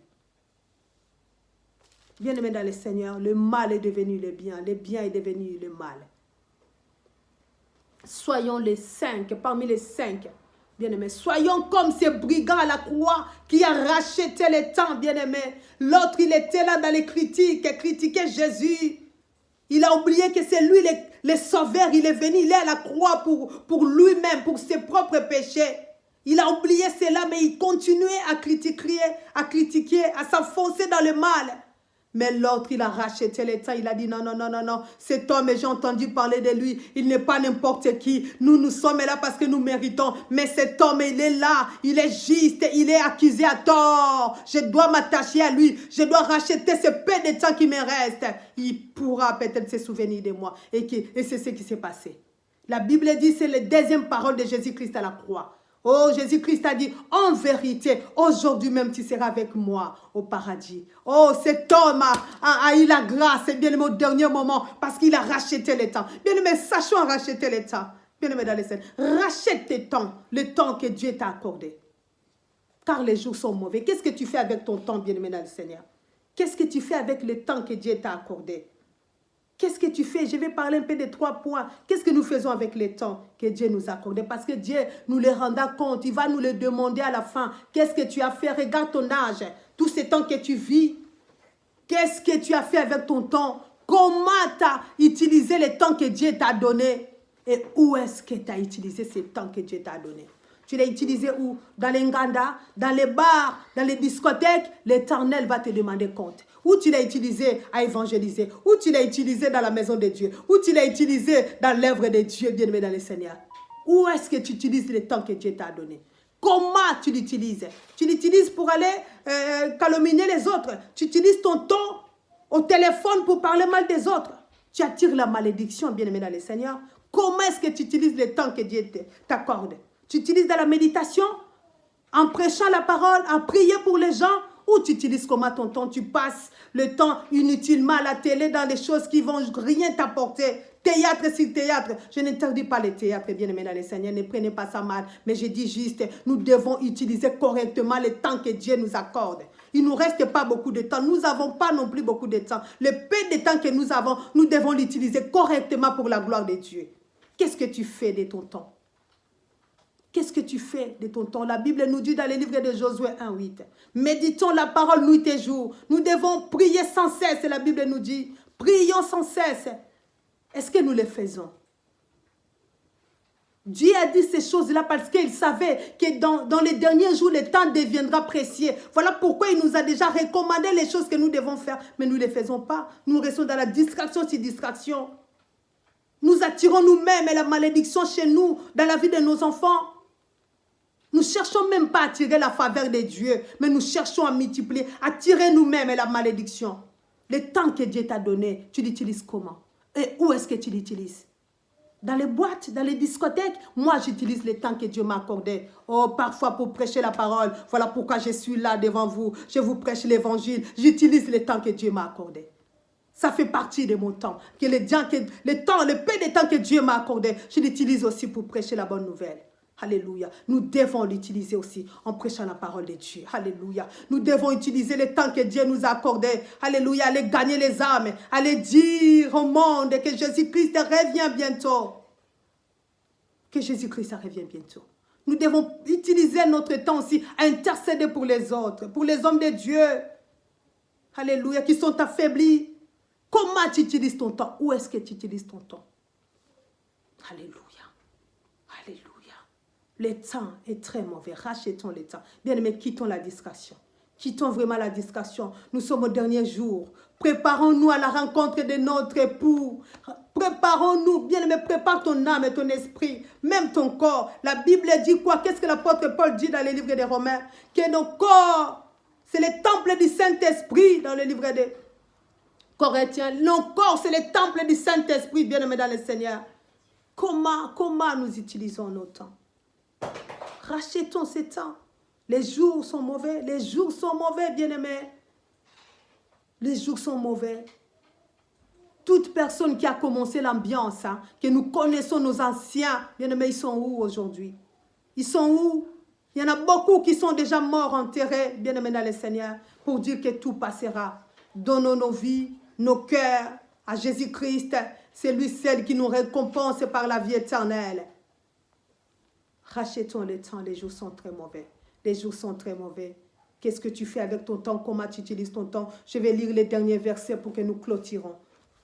Bien-aimé dans le Seigneur, le mal est devenu le bien est devenu le mal. Soyons les 5, parmi les 5 Bien-aimés, soyons comme ces brigands à la croix qui a racheté les temps, bien-aimés. L'autre, il était là dans les critiques, il critiquait Jésus. Il a oublié que c'est lui le sauveur. Il est venu, il est à la croix pour lui-même, pour ses propres péchés. Il a oublié cela, mais il continuait à critiquer, à s'enfoncer dans le mal. Mais l'autre, il a racheté les temps. Il a dit non, non, non, non, non. Cet homme, j'ai entendu parler de lui. Il n'est pas n'importe qui. Nous sommes là parce que nous méritons. Mais cet homme, il est là. Il est juste. Il est accusé à tort. Je dois m'attacher à lui. Je dois racheter ce peu de temps qui me reste. Il pourra peut-être se souvenir de moi. Et c'est ce qui s'est passé. La Bible dit, c'est la deuxième parole de Jésus-Christ à la croix. Oh, Jésus-Christ a dit, en vérité, aujourd'hui même tu seras avec moi au paradis. Oh, cet homme a eu la grâce, bien aimé, au dernier moment, parce qu'il a racheté le temps. Bien aimé, sachons racheter le temps. Bien aimé dans les scènes, rachète tes temps, le temps que Dieu t'a accordé. Car les jours sont mauvais. Qu'est-ce que tu fais avec ton temps, bien aimé dans le Seigneur? Qu'est-ce que tu fais avec le temps que Dieu t'a accordé? Qu'est-ce que tu fais? Je vais parler un peu des 3 points. Qu'est-ce que nous faisons avec le temps que Dieu nous a accordé? Parce que Dieu nous les rendra compte. Il va nous le demander à la fin. Qu'est-ce que tu as fait? Regarde ton âge. Tout ce temps que tu vis. Qu'est-ce que tu as fait avec ton temps? Comment tu as utilisé le temps que Dieu t'a donné? Et où est-ce que tu as utilisé ce temps que Dieu t'a donné? Tu l'as utilisé où? Dans les nganda, dans les bars, dans les discothèques. L'Éternel va te demander compte. Où tu l'as utilisé à évangéliser? Où tu l'as utilisé dans la maison de Dieu? Où tu l'as utilisé dans l'œuvre de Dieu, bien-aimé dans le Seigneur? Où est-ce que tu utilises le temps que Dieu t'a donné? Comment tu l'utilises? Tu l'utilises pour aller calomnier les autres. Tu utilises ton temps au téléphone pour parler mal des autres. Tu attires la malédiction, bien-aimé dans le Seigneur. Comment est-ce que tu utilises le temps que Dieu t'accorde? Tu utilises dans la méditation, en prêchant la parole, en prier pour les gens, ou tu utilises comment ton temps? Tu passes le temps inutilement à la télé dans les choses qui ne vont rien t'apporter. Théâtre sur théâtre. Je n'interdis pas les théâtres, bien-aimés dans le Seigneur. Ne prenez pas ça mal. Mais je dis juste, nous devons utiliser correctement le temps que Dieu nous accorde. Il ne nous reste pas beaucoup de temps. Nous n'avons pas non plus beaucoup de temps. Le peu de temps que nous avons, nous devons l'utiliser correctement pour la gloire de Dieu. Qu'est-ce que tu fais de ton temps? Qu'est-ce que tu fais de ton temps? La Bible nous dit dans le livre de Josué 1:8. Méditons la parole nuit et jour. Nous devons prier sans cesse. La Bible nous dit, prions sans cesse. Est-ce que nous le faisons? Dieu a dit ces choses-là parce qu'il savait que dans les derniers jours, le temps deviendra précieux. Voilà pourquoi il nous a déjà recommandé les choses que nous devons faire. Mais nous ne les faisons pas. Nous restons dans la distraction sur distraction. Nous attirons nous-mêmes la malédiction chez nous, dans la vie de nos enfants. Nous ne cherchons même pas à attirer la faveur de Dieu, mais nous cherchons à multiplier, à attirer nous-mêmes la malédiction. Le temps que Dieu t'a donné, tu l'utilises comment? Et où est-ce que tu l'utilises? Dans les boîtes, dans les discothèques, moi j'utilise le temps que Dieu m'a accordé. Oh, parfois pour prêcher la parole, voilà pourquoi je suis là devant vous. Je vous prêche l'évangile, j'utilise le temps que Dieu m'a accordé. Ça fait partie de mon temps. Que le peu de temps que Dieu m'a accordé, je l'utilise aussi pour prêcher la bonne nouvelle. Alléluia. Nous devons l'utiliser aussi en prêchant la parole de Dieu. Alléluia. Nous devons utiliser le temps que Dieu nous a accordé. Alléluia. Aller gagner les âmes. Aller dire au monde que Jésus-Christ revient bientôt. Que Jésus-Christ revient bientôt. Nous devons utiliser notre temps aussi à intercéder pour les autres, pour les hommes de Dieu. Alléluia. Qui sont affaiblis. Comment tu utilises ton temps? Où est-ce que tu utilises ton temps? Alléluia. Alléluia. Le temps est très mauvais. Rachetons le temps. Bien-aimés, quittons la distraction. Quittons vraiment la distraction. Nous sommes au dernier jour. Préparons-nous à la rencontre de notre époux. Préparons-nous. Bien-aimés, prépare ton âme et ton esprit. Même ton corps. La Bible dit quoi? Qu'est-ce que l'apôtre Paul dit dans le livre des Romains? Que nos corps, c'est le temple du Saint-Esprit dans le livre des Corinthiens. Nos corps, c'est le temple du Saint-Esprit, bien-aimés dans le Seigneur. Comment nous utilisons nos temps? Rachetons ces temps. Les jours sont mauvais. Les jours sont mauvais, bien-aimés. Les jours sont mauvais. Toute personne qui a commencé l'ambiance, que nous connaissons nos anciens, bien-aimés, ils sont où aujourd'hui? Ils sont où? Il y en a beaucoup qui sont déjà morts, enterrés, bien-aimés dans le Seigneur, pour dire que tout passera. Donnons nos vies, nos cœurs à Jésus-Christ. C'est lui, celle qui nous récompense par la vie éternelle. Rachetons le temps, les jours sont très mauvais. Les jours sont très mauvais. Qu'est-ce que tu fais avec ton temps? Comment tu utilises ton temps? Je vais lire les derniers versets pour que nous clôturons.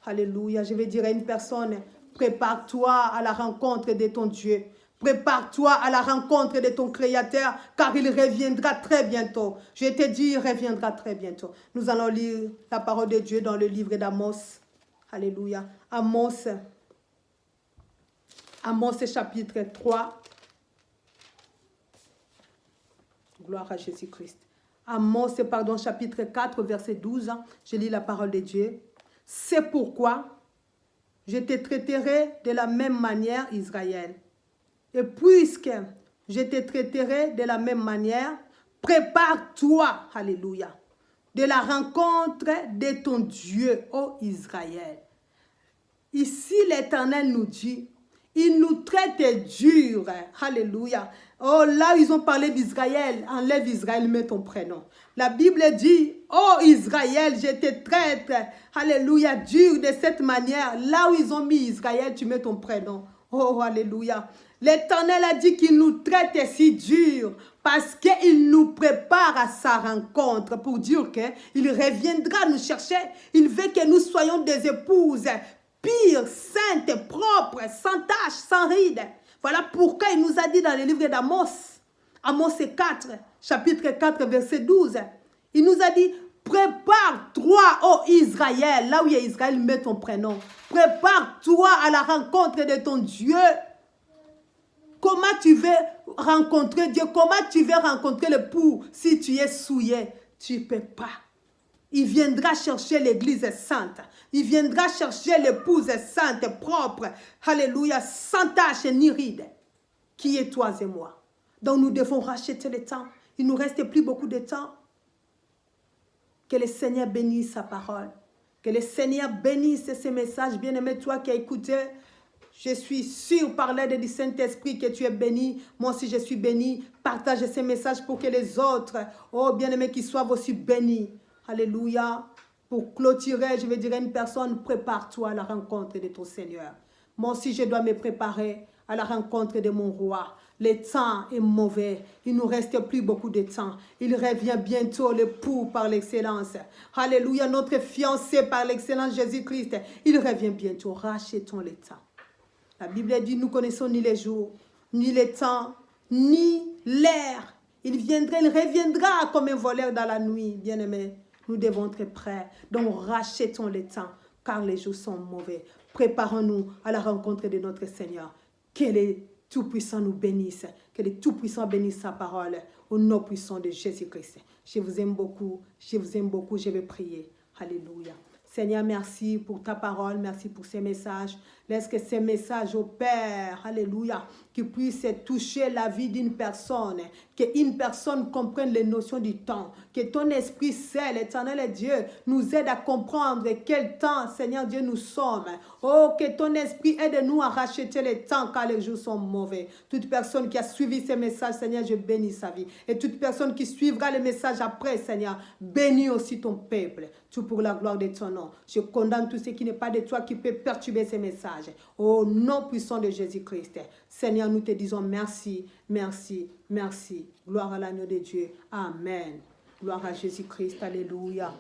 Alléluia. Je vais dire à une personne, prépare-toi à la rencontre de ton Dieu. Prépare-toi à la rencontre de ton Créateur, car il reviendra très bientôt. Je te dis, il reviendra très bientôt. Nous allons lire la parole de Dieu dans le livre d'Amos. Alléluia. Amos chapitre 3. Gloire à Jésus-Christ. Amos, chapitre 4, verset 12. Je lis la parole de Dieu. C'est pourquoi je te traiterai de la même manière, Israël. Et puisque je te traiterai de la même manière, prépare-toi, alléluia, de la rencontre de ton Dieu, ô Israël. Ici, l'Éternel nous dit, il nous traite dur, alléluia. Oh, là, ils ont parlé d'Israël, enlève Israël, mets ton prénom. La Bible dit, oh Israël, je te traite, alléluia, dur de cette manière. Là où ils ont mis Israël, tu mets ton prénom. Oh, alléluia. L'Éternel a dit qu'il nous traite si dur parce qu'il nous prépare à sa rencontre pour dire qu'il reviendra nous chercher. Il veut que nous soyons des épouses pures, saintes, propres, sans tache, sans rides. Voilà pourquoi il nous a dit dans le livre d'Amos, Amos 4, chapitre 4, verset 12, il nous a dit, prépare-toi, ô Israël, là où il y a Israël, mets ton prénom. Prépare-toi à la rencontre de ton Dieu. Comment tu veux rencontrer Dieu? Comment tu veux rencontrer l'époux si tu es souillé? Tu ne peux pas. Il viendra chercher l'église sainte. Il viendra chercher l'épouse sainte, propre. Alléluia, sans tache ni ride. Qui est toi et moi? Donc nous devons racheter le temps. Il ne nous reste plus beaucoup de temps. Que le Seigneur bénisse sa parole. Que le Seigneur bénisse ces messages. Bien-aimé, toi qui as écouté, je suis sûre par l'aide du Saint-Esprit que tu es béni. Moi aussi, je suis béni. Partage ces messages pour que les autres, oh bien-aimés, qui soient aussi bénis. Alléluia. Pour clôturer, je vais dire à une personne, prépare-toi à la rencontre de ton Seigneur. Moi aussi, je dois me préparer à la rencontre de mon roi. Le temps est mauvais. Il ne nous reste plus beaucoup de temps. Il revient bientôt, l'époux par l'excellence. Alléluia, notre fiancé par l'excellence Jésus-Christ. Il revient bientôt. Rachetons le temps. La Bible dit, nous connaissons ni les jours, ni les temps, ni l'air. Il reviendra comme un voleur dans la nuit, bien-aimés. Nous devons être prêts. Donc, rachetons le temps, car les jours sont mauvais. Préparons-nous à la rencontre de notre Seigneur. Que le Tout-Puissant nous bénisse. Que le Tout-Puissant bénisse sa parole. Au nom puissant de Jésus-Christ. Je vous aime beaucoup. Je vous aime beaucoup. Je vais prier. Alléluia. Seigneur, merci pour ta parole, merci pour ces messages. Laisse que ces messages, ô Père, alléluia, qui puissent toucher la vie d'une personne, qu'une personne comprenne les notions du temps, que ton Esprit Saint, l'Éternel Dieu, nous aide à comprendre quel temps, Seigneur Dieu, nous sommes. Oh, que ton Esprit aide-nous à racheter les temps car les jours sont mauvais. Toute personne qui a suivi ces messages, Seigneur, je bénis sa vie. Et toute personne qui suivra les messages après, Seigneur, bénis aussi ton peuple. Tout pour la gloire de ton nom. Je condamne tout ce qui n'est pas de toi qui peut perturber ces messages. Au nom puissant de Jésus-Christ. Seigneur, nous te disons merci, merci, merci. Gloire à l'agneau de Dieu. Amen. Gloire à Jésus-Christ. Alléluia.